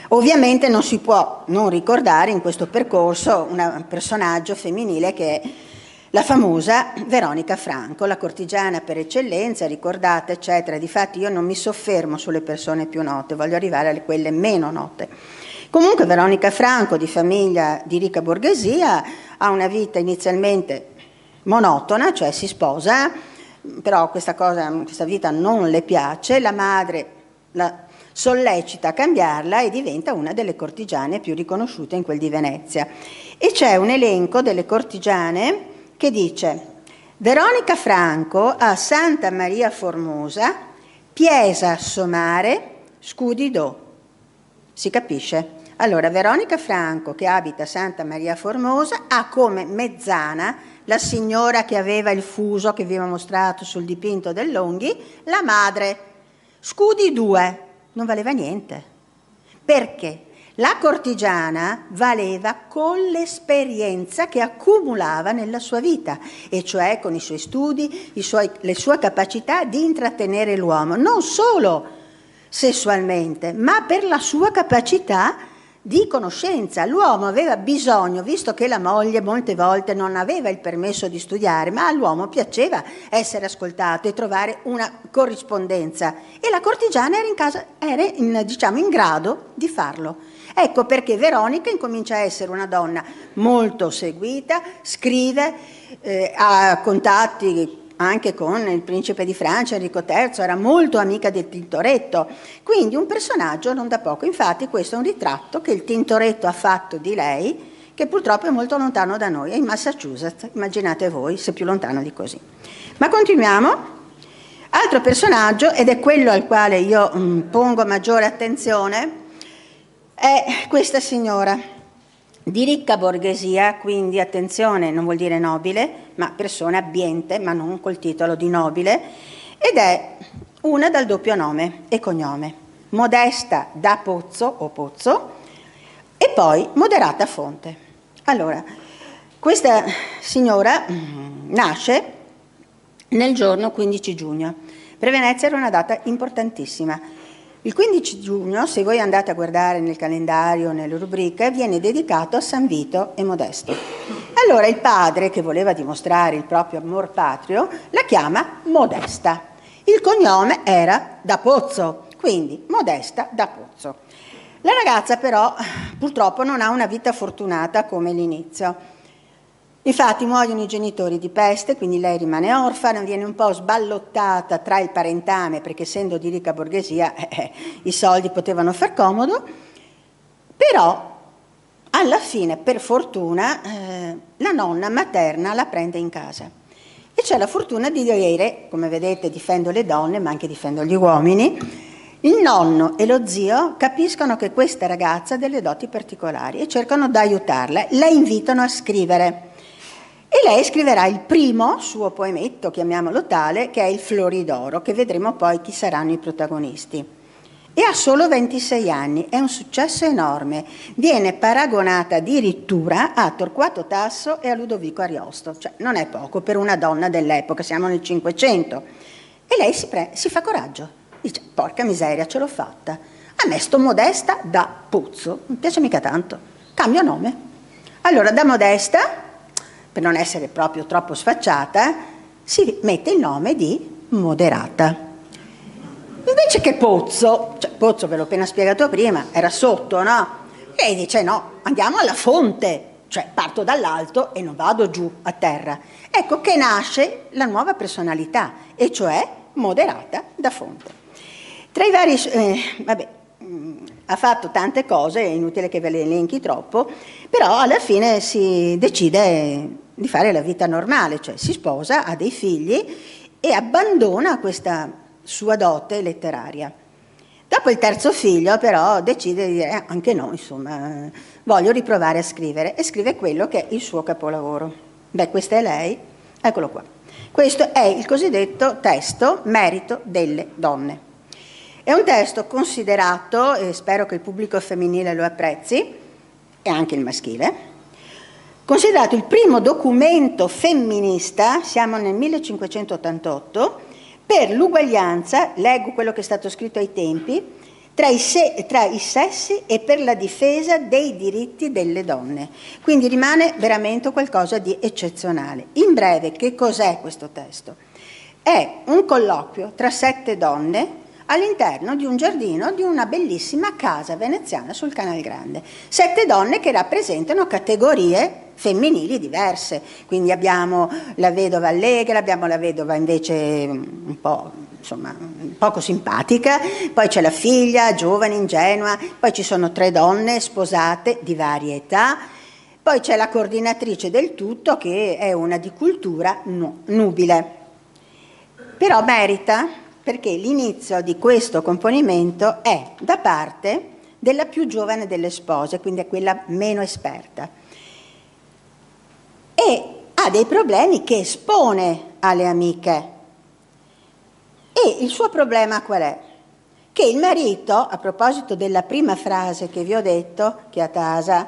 Ovviamente non si può non ricordare in questo percorso un personaggio femminile che è la famosa Veronica Franco, la cortigiana per eccellenza, ricordata, eccetera. Difatti io non mi soffermo sulle persone più note, voglio arrivare a quelle meno note. Comunque Veronica Franco, di famiglia di ricca borghesia, ha una vita inizialmente monotona, cioè si sposa, però questa vita non le piace, la madre la sollecita a cambiarla e diventa una delle cortigiane più riconosciute in quel di Venezia. E c'è un elenco delle cortigiane che dice: Veronica Franco a Santa Maria Formosa, Piesa Somare, Scudi Do. Si capisce? Allora, Veronica Franco, che abita a Santa Maria Formosa, ha come mezzana la signora che aveva il fuso che vi ho mostrato sul dipinto del Longhi, la madre. Scudi 2, non valeva niente. Perché? La cortigiana valeva con l'esperienza che accumulava nella sua vita, e cioè con i suoi studi, le sue capacità di intrattenere l'uomo, non solo sessualmente, ma per la sua capacità di conoscenza. L'uomo aveva bisogno, visto che la moglie molte volte non aveva il permesso di studiare, ma all'uomo piaceva essere ascoltato e trovare una corrispondenza, e la cortigiana era in grado di farlo. Ecco perché Veronica incomincia a essere una donna molto seguita, scrive, ha contatti anche con il principe di Francia, Enrico III, era molto amica del Tintoretto, quindi un personaggio non da poco. Infatti questo è un ritratto che il Tintoretto ha fatto di lei, che purtroppo è molto lontano da noi, è in Massachusetts, immaginate voi se più lontano di così. Ma continuiamo. Altro personaggio, ed è quello al quale io pongo maggiore attenzione, è questa signora di ricca borghesia, quindi attenzione, non vuol dire nobile, ma persona abbiente, ma non col titolo di nobile, ed è una dal doppio nome e cognome, Modesta da Pozzo o Pozzo, e poi Moderata Fonte. Allora, questa signora nasce nel giorno 15 giugno. Per Venezia era una data importantissima. Il 15 giugno, se voi andate a guardare nel calendario, nelle rubriche, viene dedicato a San Vito e Modesto. Allora il padre, che voleva dimostrare il proprio amor patrio, la chiama Modesta. Il cognome era da Pozzo, quindi Modesta da Pozzo. La ragazza però purtroppo non ha una vita fortunata come l'inizio. Infatti muoiono i genitori di peste, quindi lei rimane orfana, viene un po' sballottata tra il parentame, perché essendo di ricca borghesia i soldi potevano far comodo, però alla fine, per fortuna, la nonna materna la prende in casa. E c'è la fortuna di avere, come vedete difendo le donne, ma anche difendo gli uomini, il nonno e lo zio capiscono che questa ragazza ha delle doti particolari e cercano di aiutarla, la invitano a scrivere. E lei scriverà il primo suo poemetto, chiamiamolo tale, che è il Floridoro, che vedremo poi chi saranno i protagonisti. E ha solo 26 anni, è un successo enorme. Viene paragonata addirittura a Torquato Tasso e a Ludovico Ariosto, cioè non è poco per una donna dell'epoca, siamo nel 500. E lei si fa coraggio, dice, porca miseria, ce l'ho fatta. A me sto Modesta da Pozzo, non piace mica tanto, cambio nome. Allora da Modesta, per non essere proprio troppo sfacciata, si mette il nome di Moderata. Invece che Pozzo, cioè Pozzo ve l'ho appena spiegato prima, era sotto, no? Lei dice no, andiamo alla fonte, cioè parto dall'alto e non vado giù a terra. Ecco che nasce la nuova personalità, e cioè Moderata da Fonte. Tra i vari, ha fatto tante cose, è inutile che ve le elenchi troppo, però alla fine si decide di fare la vita normale, cioè si sposa, ha dei figli e abbandona questa sua dote letteraria. Dopo il terzo figlio però decide di dire anche no, insomma, voglio riprovare a scrivere, e scrive quello che è il suo capolavoro. Beh, questa è lei, eccolo qua. Questo è il cosiddetto testo Merito delle donne. È un testo considerato, e spero che il pubblico femminile lo apprezzi, e anche il maschile, considerato il primo documento femminista, siamo nel 1588, per l'uguaglianza, leggo quello che è stato scritto ai tempi, tra i sessi e per la difesa dei diritti delle donne. Quindi rimane veramente qualcosa di eccezionale. In breve, che cos'è questo testo? È un colloquio tra 7 donne all'interno di un giardino di una bellissima casa veneziana sul Canal Grande. 7 donne che rappresentano categorie femminili diverse, quindi abbiamo la vedova allegra, abbiamo la vedova invece un po', insomma, poco simpatica, poi c'è la figlia, giovane, ingenua, poi ci sono 3 donne sposate di varie età, poi c'è la coordinatrice del tutto che è una di cultura nubile. Però merita, perché l'inizio di questo componimento è da parte della più giovane delle spose, quindi è quella meno esperta, e ha dei problemi che espone alle amiche. E il suo problema qual è? Che il marito, a proposito della prima frase che vi ho detto, che a casa,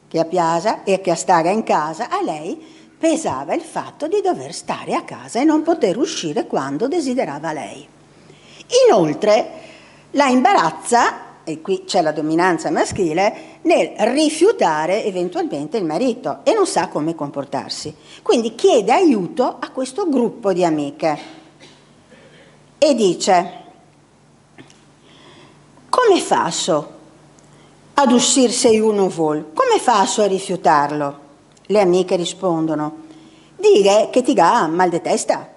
che a piasa e che a staga in casa, a lei pesava il fatto di dover stare a casa e non poter uscire quando desiderava lei. Inoltre la imbarazza e qui c'è la dominanza maschile, nel rifiutare eventualmente il marito e non sa come comportarsi. Quindi chiede aiuto a questo gruppo di amiche e dice: come faccio ad uscir se io non vuol? Come faccio a rifiutarlo? Le amiche rispondono: dire che ti dà mal di testa,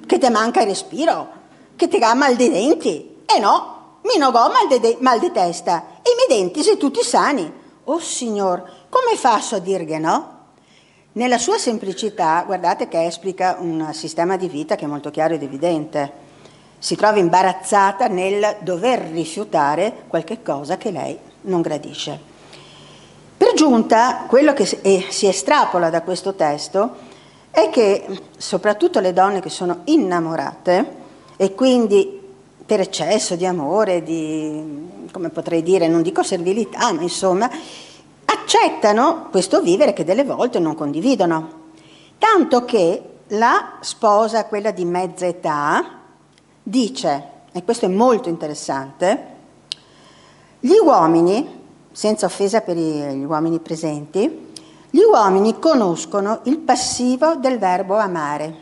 che ti manca il respiro, che ti dà mal di denti. E no, mi non ho mal di testa e i miei denti sono tutti sani. Oh signor, come faccio a dirghe no? Nella sua semplicità, guardate che esplica un sistema di vita che è molto chiaro ed evidente. Si trova imbarazzata nel dover rifiutare qualche cosa che lei non gradisce. Per giunta, quello che si estrapola da questo testo è che soprattutto le donne che sono innamorate e quindi per eccesso di amore, di, come potrei dire, non dico servilità, ma insomma, accettano questo vivere che delle volte non condividono. Tanto che la sposa, quella di mezza età, dice, e questo è molto interessante, gli uomini, senza offesa per gli uomini presenti, gli uomini conoscono il passivo del verbo amare,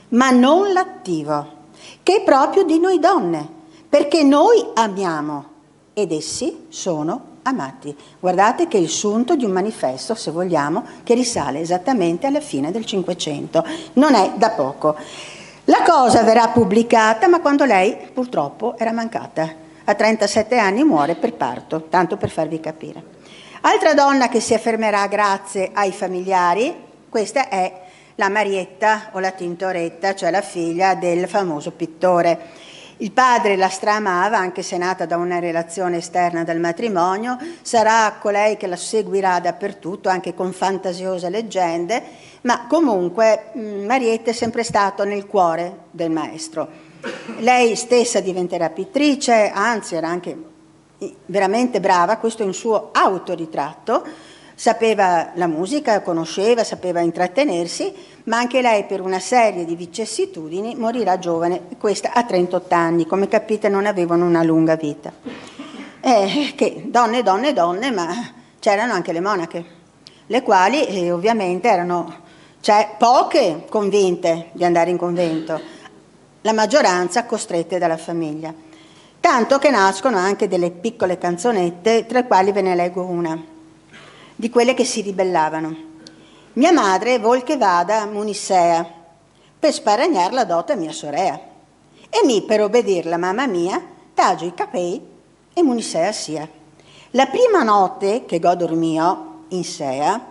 ma non l'attivo, che è proprio di noi donne, perché noi amiamo ed essi sono amati. Guardate che è il sunto di un manifesto, se vogliamo, che risale esattamente alla fine del Cinquecento. Non è da poco. La cosa verrà pubblicata, ma quando lei purtroppo era mancata. A 37 anni muore per parto, tanto per farvi capire. Altra donna che si affermerà grazie ai familiari, questa è la Marietta o la Tintoretta, cioè la figlia del famoso pittore. Il padre la stramava, anche se nata da una relazione esterna dal matrimonio, sarà colei che la seguirà dappertutto, anche con fantasiose leggende, ma comunque Marietta è sempre stato nel cuore del maestro. Lei stessa diventerà pittrice, anzi era anche veramente brava, questo è un suo autoritratto, sapeva la musica, conosceva, sapeva intrattenersi, ma anche lei per una serie di vicissitudini morirà giovane, questa a 38 anni, come capite non avevano una lunga vita. Che donne, ma c'erano anche le monache, le quali ovviamente erano, cioè, poche convinte di andare in convento, la maggioranza costrette dalla famiglia. Tanto che nascono anche delle piccole canzonette, tra le quali ve ne leggo una, di quelle che si ribellavano. Mia madre vuol che vada a Munissea per sparagnar la dote a mia sorella. E mi, per obbedirla, mamma mia, tagio i capei e Munissea sia. La prima notte che go dormio in sea,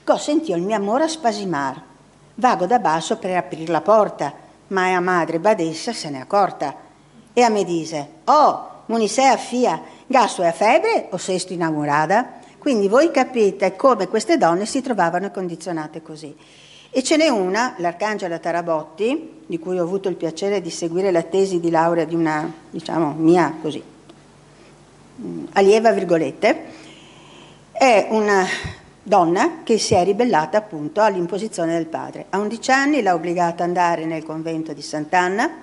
go sentio il mio amore a spasimar. Vago da basso per aprire la porta, ma a madre badessa se n'è accorta. E a me dice: oh, Munissea fia, gasto a febbre o sei innamorata? Quindi voi capite come queste donne si trovavano condizionate così. E ce n'è una, l'Arcangela Tarabotti, di cui ho avuto il piacere di seguire la tesi di laurea di una, diciamo, mia così, allieva virgolette, è una donna che si è ribellata appunto all'imposizione del padre. A 11 anni l'ha obbligata ad andare nel convento di Sant'Anna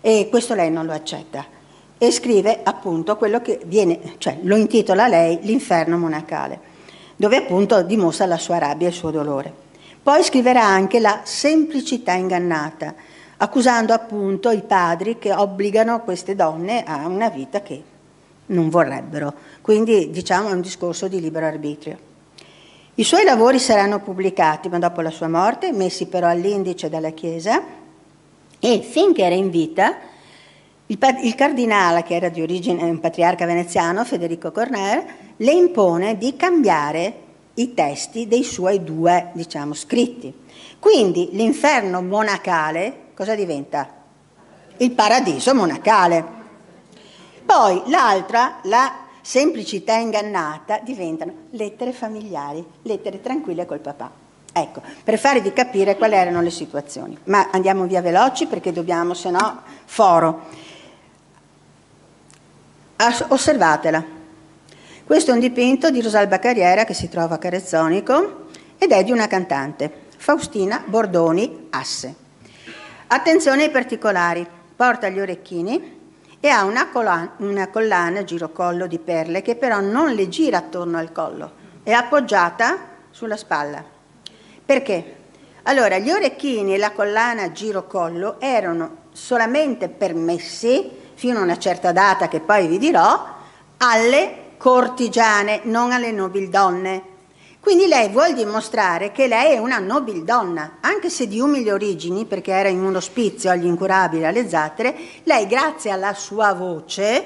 e questo lei non lo accetta. E scrive appunto quello che viene, cioè lo intitola lei L'inferno monacale, dove appunto dimostra la sua rabbia e il suo dolore. Poi scriverà anche La semplicità ingannata, accusando appunto i padri che obbligano queste donne a una vita che non vorrebbero. Quindi diciamo è un discorso di libero arbitrio. I suoi lavori saranno pubblicati, ma dopo la sua morte, messi però all'indice dalla Chiesa, e finché era in vita il cardinale, che era di origine un patriarca veneziano, Federico Corner, le impone di cambiare i testi dei suoi 2, diciamo, scritti. Quindi l'inferno monacale cosa diventa? Il paradiso monacale. Poi l'altra, la semplicità ingannata, diventano lettere familiari, lettere tranquille col papà. Ecco, per farvi capire quali erano le situazioni. Ma andiamo via veloci perché dobbiamo, se no, foro. Osservatela. Questo è un dipinto di Rosalba Carriera che si trova a Carezzonico ed è di una cantante, Faustina Bordoni Asse. Attenzione ai particolari, porta gli orecchini e ha una collana girocollo di perle che però non le gira attorno al collo, è appoggiata sulla spalla. Perché? Allora, gli orecchini e la collana girocollo erano solamente permessi, fino a una certa data che poi vi dirò, alle cortigiane, non alle nobildonne. Quindi lei vuol dimostrare che lei è una nobildonna, anche se di umili origini, perché era in un ospizio agli incurabili alle zattere, lei grazie alla sua voce, i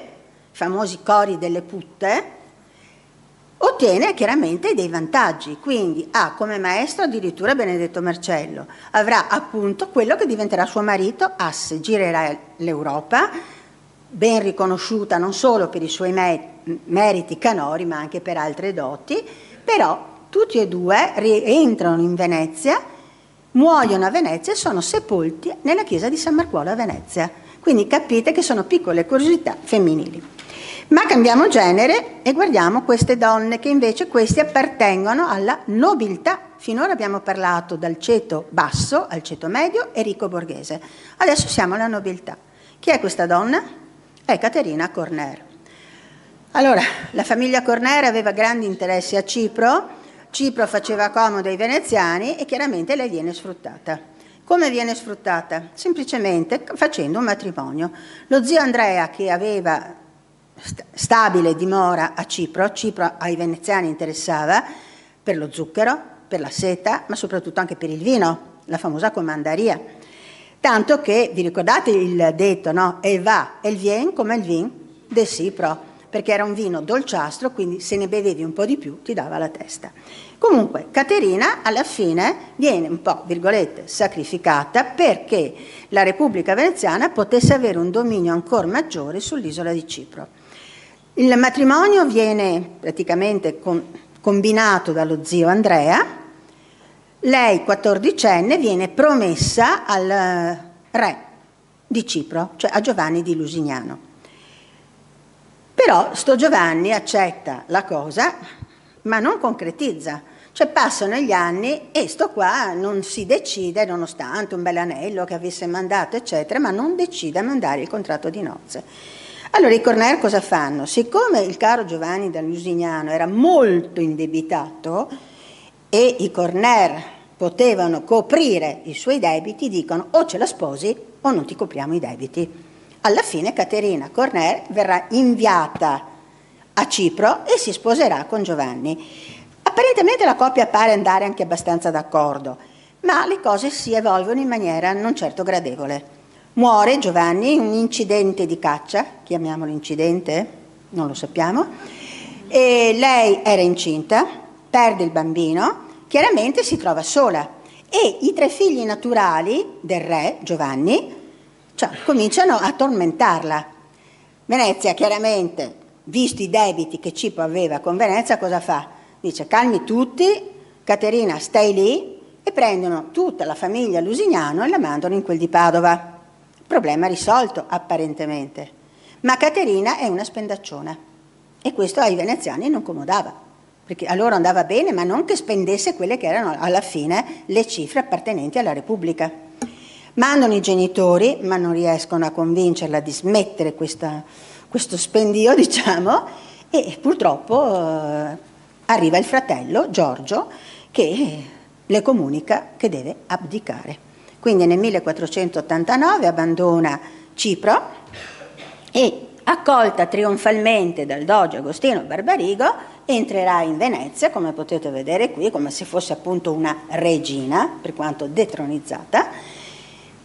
famosi cori delle putte, ottiene chiaramente dei vantaggi. Quindi ha come maestro addirittura Benedetto Marcello, avrà appunto quello che diventerà suo marito, Asse, girerà l'Europa, ben riconosciuta non solo per i suoi meriti canori ma anche per altre doti, però tutti e due rientrano in Venezia, muoiono a Venezia e sono sepolti nella chiesa di San Marcuolo a Venezia. Quindi capite che sono piccole curiosità femminili. Ma cambiamo genere e guardiamo queste donne che invece questi appartengono alla nobiltà. Finora abbiamo parlato dal ceto basso al ceto medio e ricco borghese. Adesso siamo alla nobiltà. Chi è questa donna? È Caterina Corner. Allora, la famiglia Corner aveva grandi interessi a Cipro. Cipro faceva comodo ai veneziani e chiaramente lei viene sfruttata. Come viene sfruttata? Semplicemente facendo un matrimonio. Lo zio Andrea, che aveva stabile dimora a Cipro ai veneziani interessava per lo zucchero, per la seta, ma soprattutto anche per il vino, la famosa comandaria. Tanto che, vi ricordate il detto, no? E va, el vien come il vin de Cipro, perché era un vino dolciastro, quindi se ne bevevi un po' di più ti dava la testa. Comunque, Caterina alla fine viene un po', virgolette, sacrificata perché la Repubblica Veneziana potesse avere un dominio ancora maggiore sull'isola di Cipro. Il matrimonio viene praticamente combinato dallo zio Andrea, lei 14enne viene promessa al re di Cipro, cioè a Giovanni di Lusignano. Però sto Giovanni accetta la cosa, ma non concretizza. Cioè passano gli anni e sto qua non si decide, nonostante un bel anello che avesse mandato, eccetera, ma non decide a mandare il contratto di nozze. Allora i Corner cosa fanno? Siccome il caro Giovanni da Lusignano era molto indebitato e i Corner potevano coprire i suoi debiti, dicono o ce la sposi o non ti copriamo i debiti. Alla fine Caterina Corner verrà inviata a Cipro e si sposerà con Giovanni. Apparentemente la coppia pare andare anche abbastanza d'accordo, ma le cose si evolvono in maniera non certo gradevole. Muore Giovanni in un incidente di caccia, chiamiamolo incidente, non lo sappiamo, e lei era incinta, perde il bambino, chiaramente si trova sola e i 3 figli naturali del re Giovanni cominciano a tormentarla. Venezia chiaramente, visti i debiti che Cipro aveva con Venezia, cosa fa? Dice calmi tutti, Caterina stai lì, e prendono tutta la famiglia Lusignano e la mandano in quel di Padova. Problema risolto apparentemente, ma Caterina è una spendacciona e questo ai veneziani non comodava, perché a loro andava bene ma non che spendesse quelle che erano alla fine le cifre appartenenti alla Repubblica. Mandano i genitori ma non riescono a convincerla di smettere questo spendio, diciamo, e purtroppo arriva il fratello Giorgio che le comunica che deve abdicare. Quindi nel 1489 abbandona Cipro e, accolta trionfalmente dal doge Agostino Barbarigo, entrerà in Venezia, come potete vedere qui, come se fosse appunto una regina, per quanto detronizzata,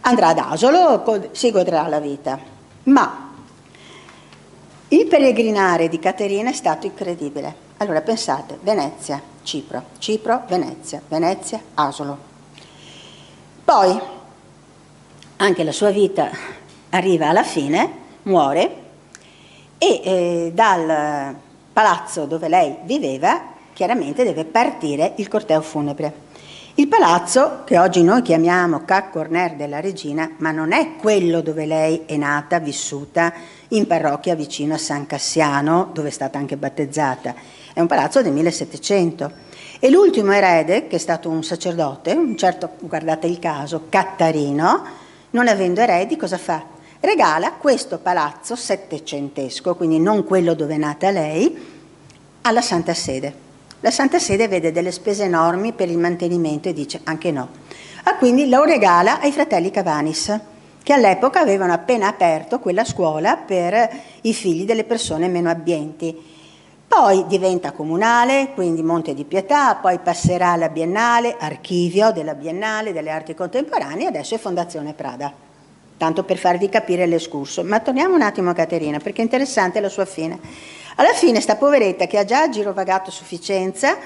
andrà ad Asolo, si godrà la vita. Ma il peregrinare di Caterina è stato incredibile. Allora pensate, Venezia, Cipro, Cipro, Venezia, Venezia, Asolo. Poi anche la sua vita arriva alla fine, muore e dal palazzo dove lei viveva chiaramente deve partire il corteo funebre. Il palazzo, che oggi noi chiamiamo Ca Corner della Regina, ma non è quello dove lei è nata, vissuta in parrocchia vicino a San Cassiano, dove è stata anche battezzata. È un palazzo del 1700. E l'ultimo erede, che è stato un sacerdote, un certo, guardate il caso, Cattarino, non avendo eredi, cosa fa? regala questo palazzo settecentesco, quindi non quello dove è nata lei, alla Santa Sede. La Santa Sede vede delle spese enormi per il mantenimento e dice anche no. Quindi lo regala ai fratelli Cavanis, che all'epoca avevano appena aperto quella scuola per i figli delle persone meno abbienti. Poi diventa comunale, quindi Monte di Pietà, poi passerà alla Biennale, archivio della Biennale delle Arti Contemporanee, adesso è Fondazione Prada. Tanto per farvi capire l'escurso. Ma torniamo un attimo a Caterina, perché è interessante la sua fine. Alla fine sta poveretta che ha già girovagato a sufficienza,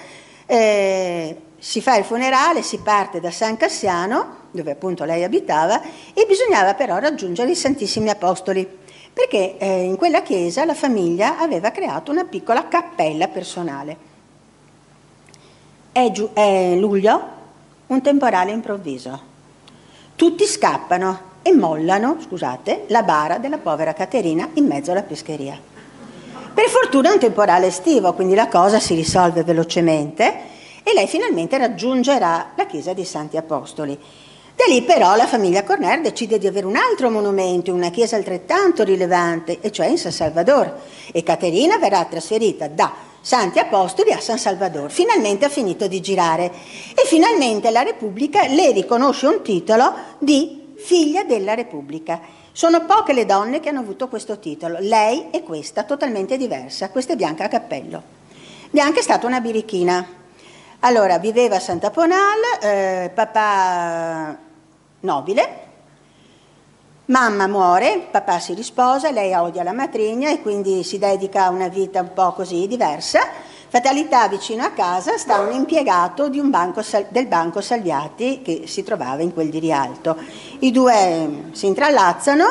si fa il funerale, si parte da San Cassiano, dove appunto lei abitava, e bisognava però raggiungere i Santissimi Apostoli, perché in quella chiesa la famiglia aveva creato una piccola cappella personale. È luglio, un temporale improvviso. Tutti scappano e mollano, scusate, la bara della povera Caterina in mezzo alla pescheria. Per fortuna è un temporale estivo, quindi la cosa si risolve velocemente e lei finalmente raggiungerà la chiesa dei Santi Apostoli. Da lì però la famiglia Corner decide di avere un altro monumento, una chiesa altrettanto rilevante, e cioè in San Salvador. E Caterina verrà trasferita da Santi Apostoli a San Salvador. Finalmente ha finito di girare e finalmente la Repubblica le riconosce un titolo di figlia della Repubblica. Sono poche le donne che hanno avuto questo titolo. Lei è questa, totalmente diversa. Questa è Bianca Cappello. Bianca è stata una birichina. Allora, viveva a Santa Ponal, papà nobile, mamma muore, papà si risposa, lei odia la matrigna e quindi si dedica a una vita un po' così diversa. Fatalità, vicino a casa sta un impiegato di del Banco Salviati che si trovava in quel di Rialto. I due si intrallazzano,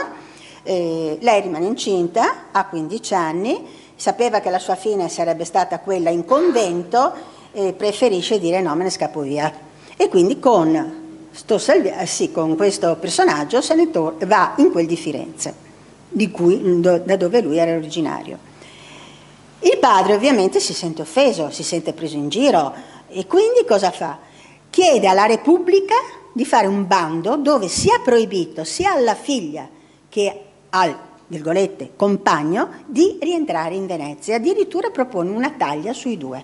lei rimane incinta, ha 15 anni, sapeva che la sua fine sarebbe stata quella in convento, preferisce dire no, me ne scappo via. E quindi con questo personaggio va in quel di Firenze, da dove lui era originario. Il padre ovviamente si sente offeso, si sente preso in giro e quindi cosa fa? Chiede alla Repubblica di fare un bando dove sia proibito sia alla figlia che al, virgolette, compagno di rientrare in Venezia. Addirittura propone una taglia sui due.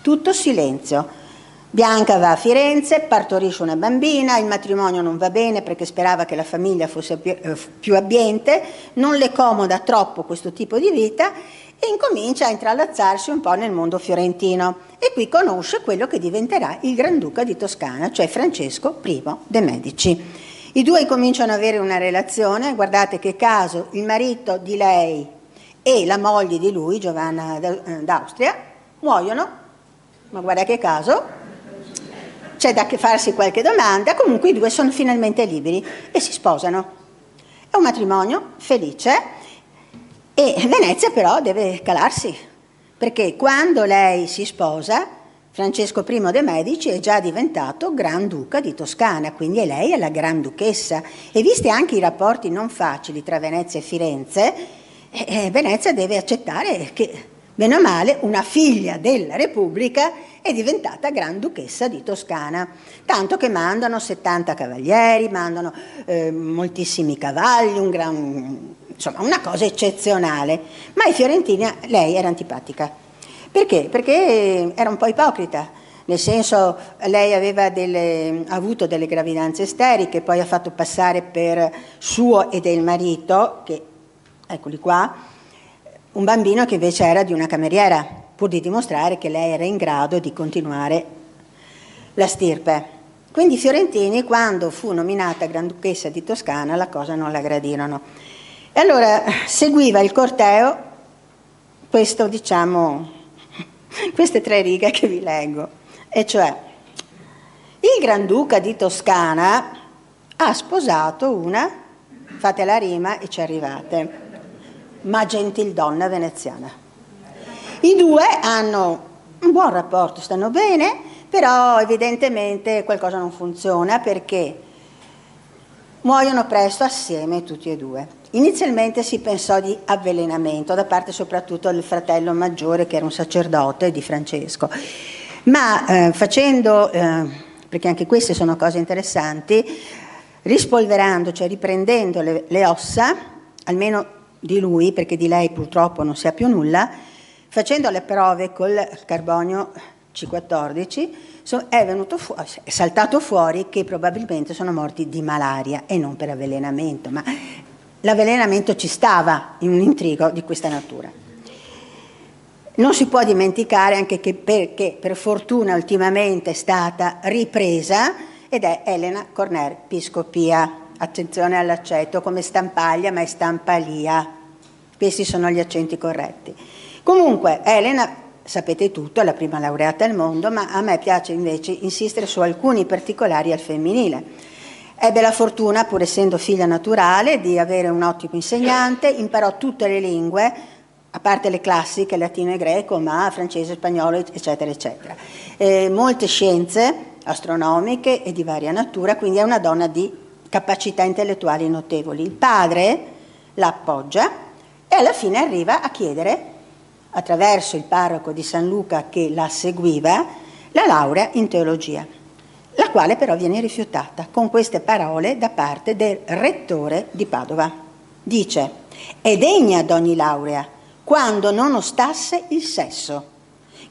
Tutto silenzio. Bianca va a Firenze, partorisce una bambina, il matrimonio non va bene perché sperava che la famiglia fosse più abbiente, non le comoda troppo questo tipo di vita e incomincia a intrallazzarsi un po' nel mondo fiorentino e qui conosce quello che diventerà il Granduca di Toscana, cioè Francesco I de' Medici. I due cominciano ad avere una relazione, guardate che caso, il marito di lei e la moglie di lui, Giovanna d'Austria, muoiono, ma guarda che caso, c'è da farsi qualche domanda, comunque i due sono finalmente liberi e si sposano. È un matrimonio felice e Venezia però deve calarsi, perché quando lei si sposa, Francesco I de' Medici è già diventato Granduca di Toscana, quindi lei è la Granduchessa. E visti anche i rapporti non facili tra Venezia e Firenze, Venezia deve accettare che, bene o male, una figlia della Repubblica è diventata Granduchessa di Toscana, tanto che mandano 70 cavalieri, mandano moltissimi cavalli, insomma una cosa eccezionale. Ma ai fiorentini lei era antipatica. Perché? Perché era un po' ipocrita, nel senso lei aveva avuto delle gravidanze esteriche, poi ha fatto passare per suo e del marito, che eccoli qua, un bambino che invece era di una cameriera, pur di dimostrare che lei era in grado di continuare la stirpe. Quindi i fiorentini, quando fu nominata Granduchessa di Toscana, la cosa non la gradirono. E allora seguiva il corteo queste 3 righe che vi leggo, e cioè il Granduca di Toscana ha sposato una, fate la rima e ci arrivate, ma gentildonna veneziana. I due hanno un buon rapporto, stanno bene, però evidentemente qualcosa non funziona perché muoiono presto assieme tutti e due. Inizialmente si pensò di avvelenamento da parte soprattutto del fratello maggiore che era un sacerdote di Francesco, ma perché anche queste sono cose interessanti, rispolverando, cioè riprendendo le ossa, almeno di lui, perché di lei purtroppo non si ha più nulla, facendo le prove col carbonio C14, è saltato fuori che probabilmente sono morti di malaria e non per avvelenamento, ma l'avvelenamento ci stava in un intrigo di questa natura. Non si può dimenticare anche che perché per fortuna ultimamente è stata ripresa ed è Elena Corner Piscopia. Attenzione all'accento, come Stampaglia, ma è Stampalia. Questi sono gli accenti corretti. Comunque, Elena, sapete tutto, è la prima laureata al mondo, ma a me piace invece insistere su alcuni particolari al femminile. Ebbe la fortuna, pur essendo figlia naturale, di avere un ottimo insegnante, imparò tutte le lingue, a parte le classiche, latino e greco, ma francese, spagnolo, eccetera, eccetera. Molte scienze astronomiche e di varia natura, quindi è una donna di capacità intellettuali notevoli. Il padre la appoggia e alla fine arriva a chiedere, attraverso il parroco di San Luca che la seguiva, la laurea in teologia, la quale però viene rifiutata con queste parole da parte del rettore di Padova. Dice: è degna d'ogni laurea quando non ostatsse il sesso,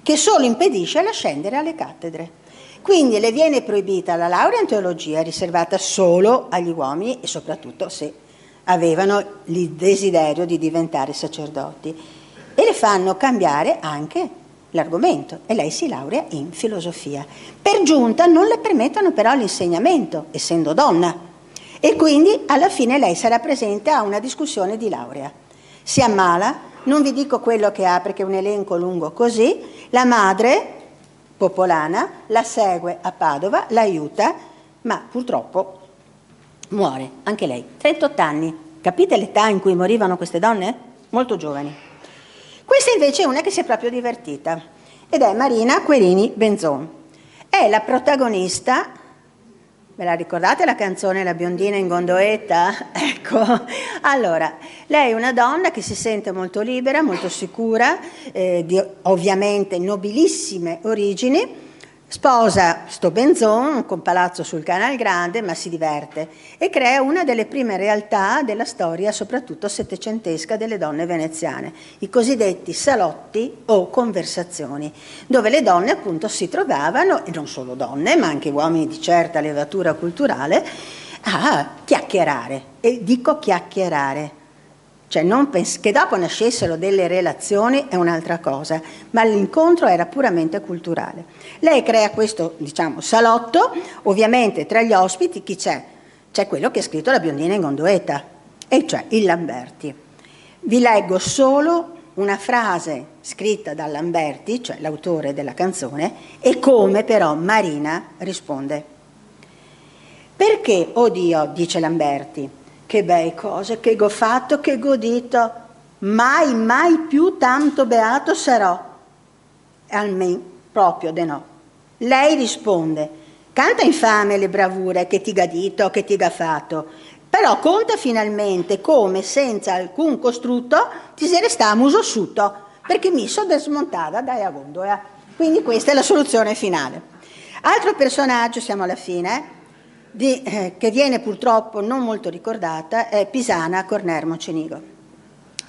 che solo impedisce l'ascendere alle cattedre. Quindi le viene proibita la laurea in teologia, riservata solo agli uomini e soprattutto se avevano il desiderio di diventare sacerdoti. E le fanno cambiare anche l'argomento e lei si laurea in filosofia. Per giunta non le permettono però l'insegnamento, essendo donna. E quindi alla fine lei sarà presente a una discussione di laurea. Si ammala, non vi dico quello che ha perché è un elenco lungo così, la madre popolana la segue a Padova, l'aiuta, ma purtroppo muore anche lei, 38 anni. Capite l'età in cui morivano queste donne? Molto giovani. Questa invece è una che si è proprio divertita ed è Marina Querini Benzon. È la protagonista, ve la ricordate la canzone La biondina in gondoletta? Ecco, allora, lei è una donna che si sente molto libera, molto sicura, di ovviamente nobilissime origini, sposa sto Benzon con palazzo sul Canal Grande, ma si diverte e crea una delle prime realtà della storia, soprattutto settecentesca, delle donne veneziane, i cosiddetti salotti o conversazioni, dove le donne appunto si trovavano, e non solo donne, ma anche uomini di certa levatura culturale, a chiacchierare. E dico chiacchierare. Cioè non che dopo nascessero delle relazioni è un'altra cosa, ma l'incontro era puramente culturale. Lei crea questo, diciamo, salotto, ovviamente tra gli ospiti chi c'è? C'è quello che ha scritto La biondina in gondoletta, e cioè il Lamberti. Vi leggo solo una frase scritta da Lamberti, cioè l'autore della canzone, e come però Marina risponde. Perché, oh Dio, dice Lamberti, che bei cose, che go fatto, che godito, mai, mai più tanto beato sarò. Almen proprio de no. Lei risponde, canta infame le bravure che ti ga dito, che ti ga fatto, però conta finalmente come senza alcun costrutto ti se resta muso asciutto, perché mi so desmontata dai a gondola. Quindi questa è la soluzione finale. Altro personaggio, siamo alla fine, che viene purtroppo non molto ricordata, è Pisana Corner Mocenigo.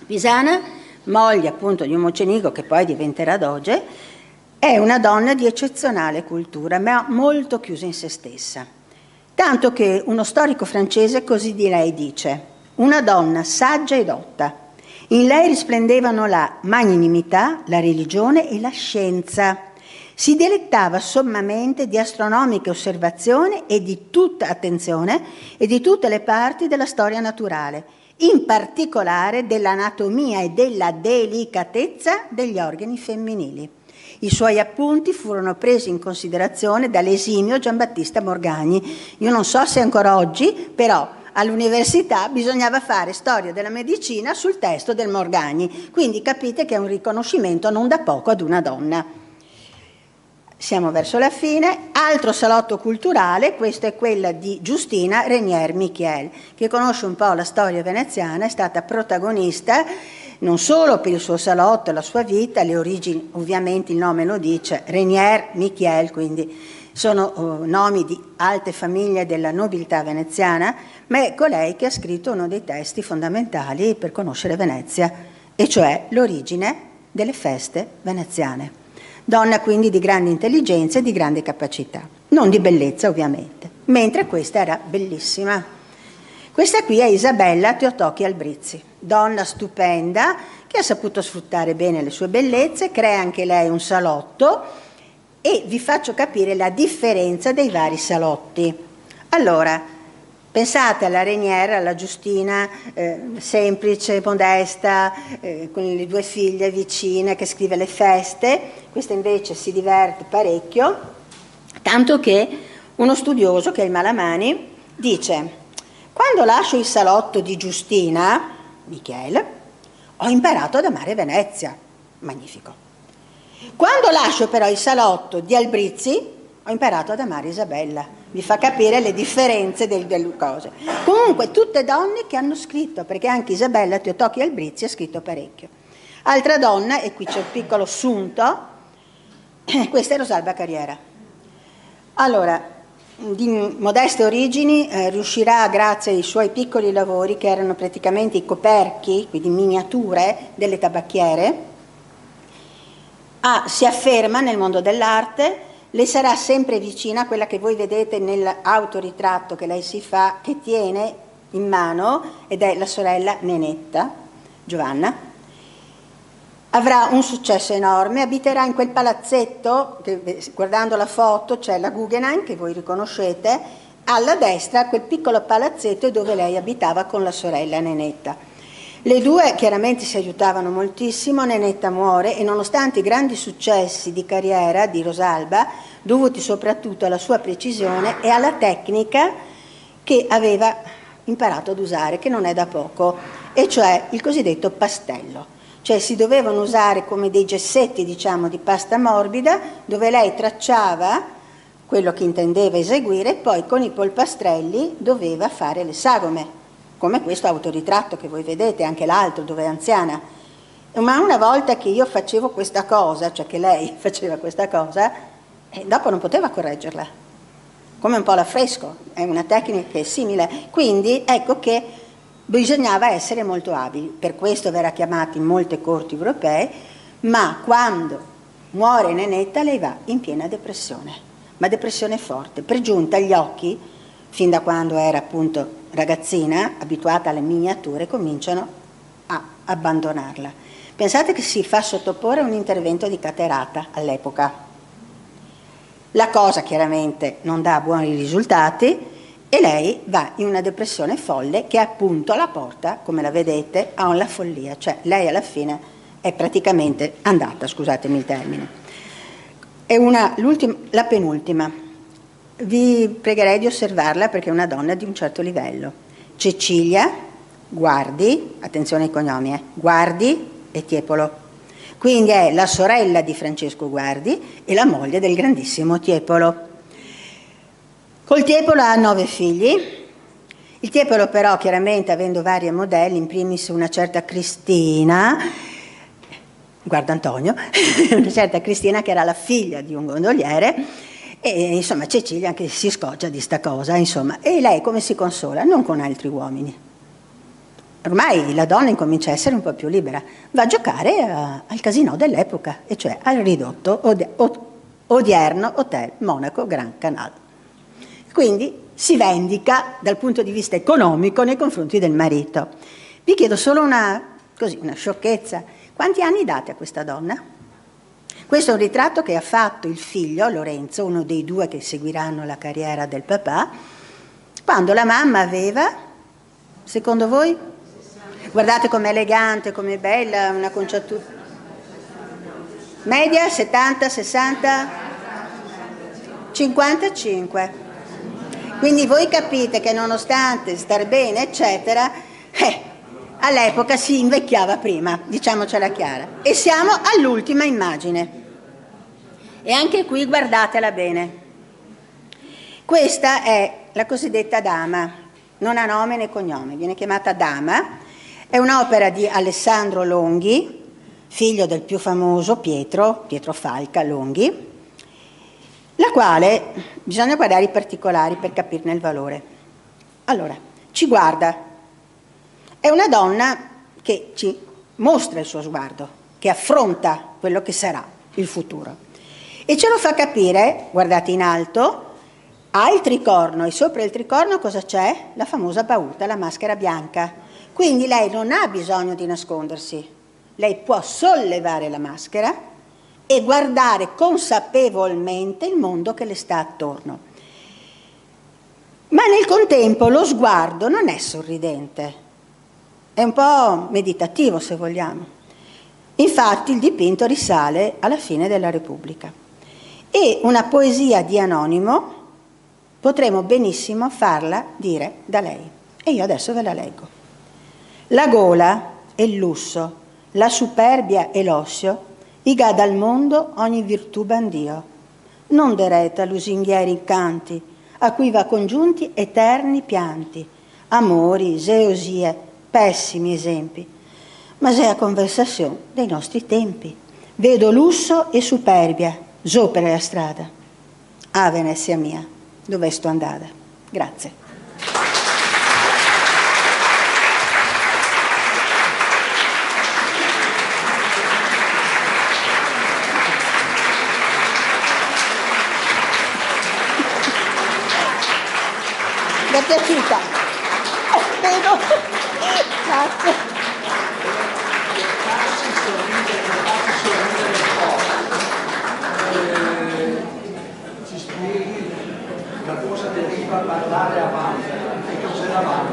Pisana, moglie appunto di un Mocenigo che poi diventerà doge, è una donna di eccezionale cultura, ma molto chiusa in se stessa. Tanto che uno storico francese così di lei dice: una donna saggia e dotta. In lei risplendevano la magnanimità, la religione e la scienza. Si dilettava sommamente di astronomiche osservazioni e di tutta attenzione e di tutte le parti della storia naturale, in particolare dell'anatomia e della delicatezza degli organi femminili. I suoi appunti furono presi in considerazione dall'esimio Giambattista Morgagni. Io non so se ancora oggi, però all'università bisognava fare storia della medicina sul testo del Morgagni, quindi capite che è un riconoscimento non da poco ad una donna. Siamo verso la fine. Altro salotto culturale, questa è quella di Giustina Renier Michiel, che conosce un po' la storia veneziana, è stata protagonista non solo per il suo salotto, la sua vita, le origini, ovviamente il nome lo dice, Renier Michiel, quindi sono nomi di alte famiglie della nobiltà veneziana, ma è colei che ha scritto uno dei testi fondamentali per conoscere Venezia, e cioè l'origine delle feste veneziane. Donna quindi di grande intelligenza e di grande capacità, non di bellezza ovviamente, mentre questa era bellissima. Questa qui è Isabella Teotocchi Albrizzi, donna stupenda che ha saputo sfruttare bene le sue bellezze, crea anche lei un salotto, e vi faccio capire la differenza dei vari salotti. Allora, pensate alla Reniera, alla Giustina, semplice, modesta, con le 2 figlie vicine, che scrive le feste. Questa invece si diverte parecchio, tanto che uno studioso, che è il Malamani, dice: quando lascio il salotto di Giustina, Michele, ho imparato ad amare Venezia. Magnifico. Quando lascio però il salotto di Albrizzi, ho imparato ad amare Isabella. Vi fa capire le differenze delle cose. Comunque, tutte donne che hanno scritto, perché anche Isabella Teotocchi Albrizzi ha scritto parecchio. Altra donna, e qui c'è un piccolo assunto, questa è Rosalba Carriera. Allora, di modeste origini, riuscirà, grazie ai suoi piccoli lavori, che erano praticamente i coperchi, quindi miniature delle tabacchiere, si afferma nel mondo dell'arte. Le sarà sempre vicina quella che voi vedete nell'autoritratto che lei si fa, che tiene in mano, ed è la sorella Nenetta, Giovanna. Avrà un successo enorme, abiterà in quel palazzetto, che guardando la foto c'è la Guggenheim, che voi riconoscete, alla destra quel piccolo palazzetto dove lei abitava con la sorella Nenetta. Le 2 chiaramente si aiutavano moltissimo. Nenetta muore e, nonostante i grandi successi di carriera di Rosalba, dovuti soprattutto alla sua precisione e alla tecnica che aveva imparato ad usare, che non è da poco, e cioè il cosiddetto pastello. Cioè si dovevano usare come dei gessetti, diciamo, di pasta morbida, dove lei tracciava quello che intendeva eseguire e poi con i polpastrelli doveva fare le sagome, come questo autoritratto che voi vedete, anche l'altro dove è anziana. Ma una volta che io facevo questa cosa, cioè che lei faceva questa cosa, dopo non poteva correggerla, come un po' l'affresco, è una tecnica che è simile. Quindi ecco che bisognava essere molto abili, per questo verrà chiamata in molte corti europee, ma quando muore Nenetta lei va in piena depressione, ma depressione forte, per giunta gli occhi, fin da quando era appunto ragazzina, abituata alle miniature, cominciano a abbandonarla. Pensate che si fa sottoporre a un intervento di catarata all'epoca. La cosa chiaramente non dà buoni risultati e lei va in una depressione folle che appunto la porta, come la vedete, alla follia. Cioè lei alla fine è praticamente andata, scusatemi il termine. È la penultima. Vi pregherei di osservarla perché è una donna di un certo livello. Cecilia Guardi, attenzione ai cognomi, Guardi e Tiepolo. Quindi è la sorella di Francesco Guardi e la moglie del grandissimo Tiepolo. Col Tiepolo ha 9 figli. Il Tiepolo però, chiaramente, avendo varie modelli, in primis una certa Cristina, guarda Antonio, una certa Cristina che era la figlia di un gondoliere. E insomma Cecilia anche si scoccia di sta cosa, insomma. E lei come si consola? Non con altri uomini. Ormai la donna incomincia a essere un po' più libera. Va a giocare al casinò dell'epoca, e cioè al ridotto odierno Hotel Monaco Grand Canal. Quindi si vendica dal punto di vista economico nei confronti del marito. Vi chiedo solo una sciocchezza. Quanti anni date a questa donna? Questo è un ritratto che ha fatto il figlio, Lorenzo, uno dei 2 che seguiranno la carriera del papà, quando la mamma aveva, secondo voi? Guardate com'è elegante, com'è bella, una conciatura. Media, 70, 60, 55. Quindi voi capite che nonostante star bene, eccetera, all'epoca si invecchiava prima, diciamocela chiara. E siamo all'ultima immagine. E anche qui guardatela bene. Questa è la cosiddetta Dama, non ha nome né cognome, viene chiamata Dama. È un'opera di Alessandro Longhi, figlio del più famoso Pietro Falca Longhi. la quale bisogna guardare i particolari per capirne il valore. Allora, ci guarda. È una donna che ci mostra il suo sguardo, che affronta quello che sarà il futuro. E ce lo fa capire, guardate in alto, ha il tricorno e sopra il tricorno cosa c'è? La famosa bauta, la maschera bianca. Quindi lei non ha bisogno di nascondersi, lei può sollevare la maschera e guardare consapevolmente il mondo che le sta attorno. Ma nel contempo lo sguardo non è sorridente, è un po' meditativo se vogliamo. Infatti il dipinto risale alla fine della Repubblica. E una poesia di Anonimo potremmo benissimo farla dire da lei. E io adesso ve la leggo. La gola e il lusso, la superbia e l'ossio, iga dal mondo ogni virtù bandio. Non dereta lusinghieri incanti, a cui va congiunti eterni pianti, amori, gelosie, pessimi esempi. Ma è la conversazione dei nostri tempi. Vedo lusso e superbia, giù per la strada. Ah, Venezia mia, dove sto andata? Grazie. Mi è piaciuta? Vedo. Grazie.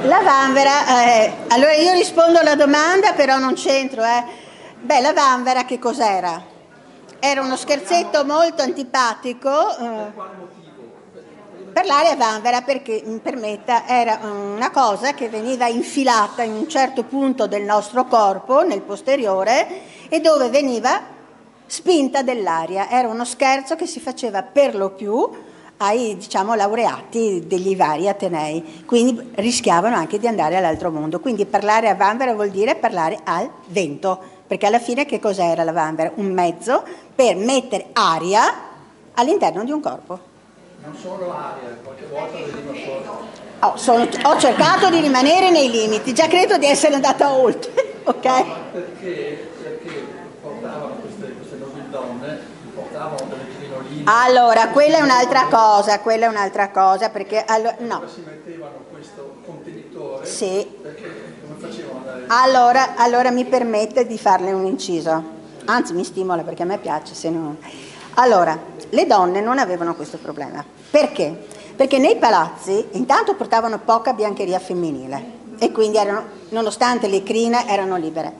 La vanvera, allora io rispondo alla domanda, però non c'entro. Beh, la vanvera che cos'era? Era uno scherzetto molto antipatico. Per l'area vanvera, perché mi permetta, era una cosa che veniva infilata in un certo punto del nostro corpo, nel posteriore, e dove veniva spinta dell'aria. Era uno scherzo che si faceva per lo più ai, diciamo, laureati degli vari atenei, quindi rischiavano anche di andare all'altro mondo. Quindi parlare a vanvera vuol dire parlare al vento, perché alla fine che cos'era la vanvera? Un mezzo per mettere aria all'interno di un corpo. Non solo aria, qualche volta veniva fuori. Ho cercato di rimanere nei limiti, già credo di essere andata oltre, ok? No, perché portavano queste nobildonne, portavano delle crinoline. Allora, quella è un'altra cosa, perché no. Si mettevano questo contenitore, sì. Perché come facevano ad andare? Allora mi permette di farle un inciso, anzi mi stimola perché a me piace, se no. Allora, le donne non avevano questo problema. Perché? Perché nei palazzi intanto portavano poca biancheria femminile e quindi nonostante le crine, erano libere.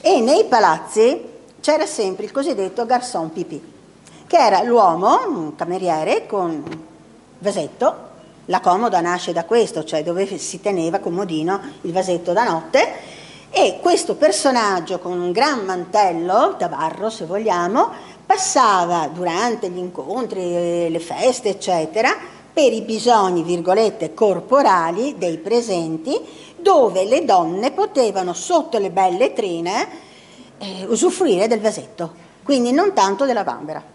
E nei palazzi c'era sempre il cosiddetto garçon pipì, che era l'uomo, un cameriere con vasetto. La comoda nasce da questo, cioè dove si teneva comodino il vasetto da notte, e questo personaggio con un gran mantello, tabarro se vogliamo, passava durante gli incontri, le feste, eccetera, per i bisogni, virgolette, corporali dei presenti, dove le donne potevano, sotto le belle trine, usufruire del vasetto, quindi non tanto della vanvera.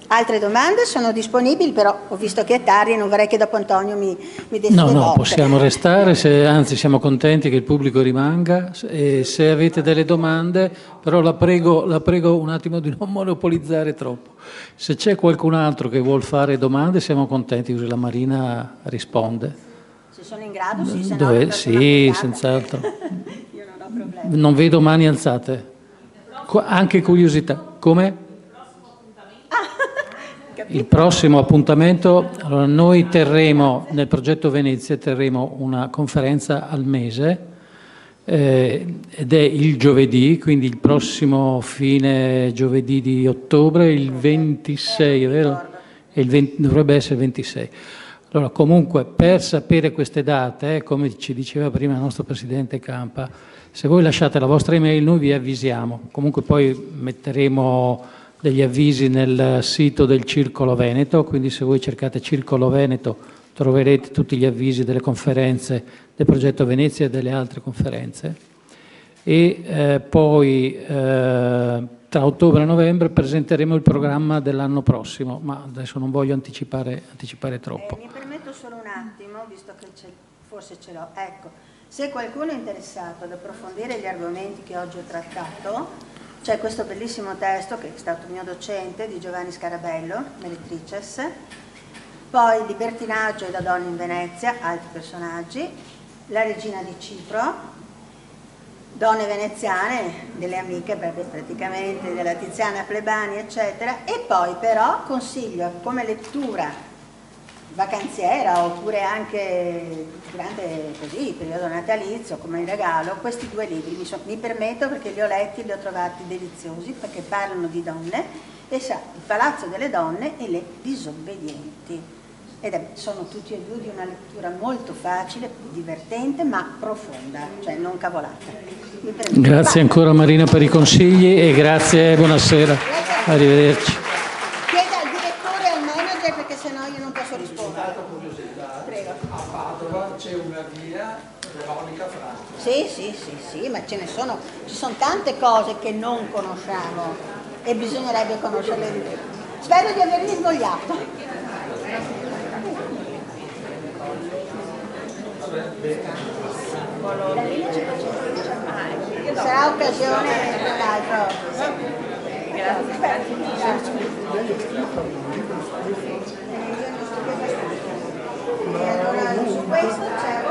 Altre domande sono disponibili, però ho visto che è tardi e non vorrei che dopo Antonio mi desse No, le botte. possiamo restare, anzi siamo contenti che il pubblico rimanga, e se avete delle domande, però la prego un attimo di non monopolizzare troppo. Se c'è qualcun altro che vuol fare domande siamo contenti, così la Marina risponde. Se sono in grado, sì, se no sì, senz'altro. Io non ho problemi. Non vedo mani alzate. Anche curiosità. Come? Il prossimo appuntamento, allora noi terremo, nel progetto Venezia, terremo una conferenza al mese ed è il giovedì, quindi il prossimo fine giovedì di ottobre, il 26, è vero? Dovrebbe essere il 26. Allora comunque per sapere queste date, come ci diceva prima il nostro Presidente Campa, se voi lasciate la vostra email noi vi avvisiamo, comunque poi metteremo degli avvisi nel sito del Circolo Veneto, quindi se voi cercate Circolo Veneto troverete tutti gli avvisi delle conferenze del progetto Venezia e delle altre conferenze. e poi tra ottobre e novembre presenteremo il programma dell'anno prossimo, ma adesso non voglio anticipare troppo. Mi permetto solo un attimo, visto che forse ce l'ho. Ecco, se qualcuno è interessato ad approfondire gli argomenti che oggi ho trattato, c'è questo bellissimo testo che è stato mio docente di Giovanni Scarabello, Meretrices, poi Libertinaggio e da donne in Venezia, altri personaggi, La regina di Cipro, donne veneziane, delle amiche praticamente, della Tiziana Plebani, eccetera, e poi però consiglio come lettura vacanziera oppure anche durante così, il periodo natalizio, come regalo, questi due libri. Mi permetto perché li ho letti, li ho trovati deliziosi, perché parlano di donne, e sa, Il palazzo delle donne e Le disobbedienti. Sono tutti e due di una lettura molto facile, divertente, ma profonda, cioè non cavolata. Grazie ancora Marina per i consigli e grazie, buonasera, arrivederci. Chieda al direttore e al manager perché sennò io non posso rispondere. Prego. A Padova c'è una via Veronica Franco. Sì, ma ci sono tante cose che non conosciamo e bisognerebbe conoscerle di più. Spero di avermi invogliato. Sarà occasione per l'altro. Allora, su questo c'è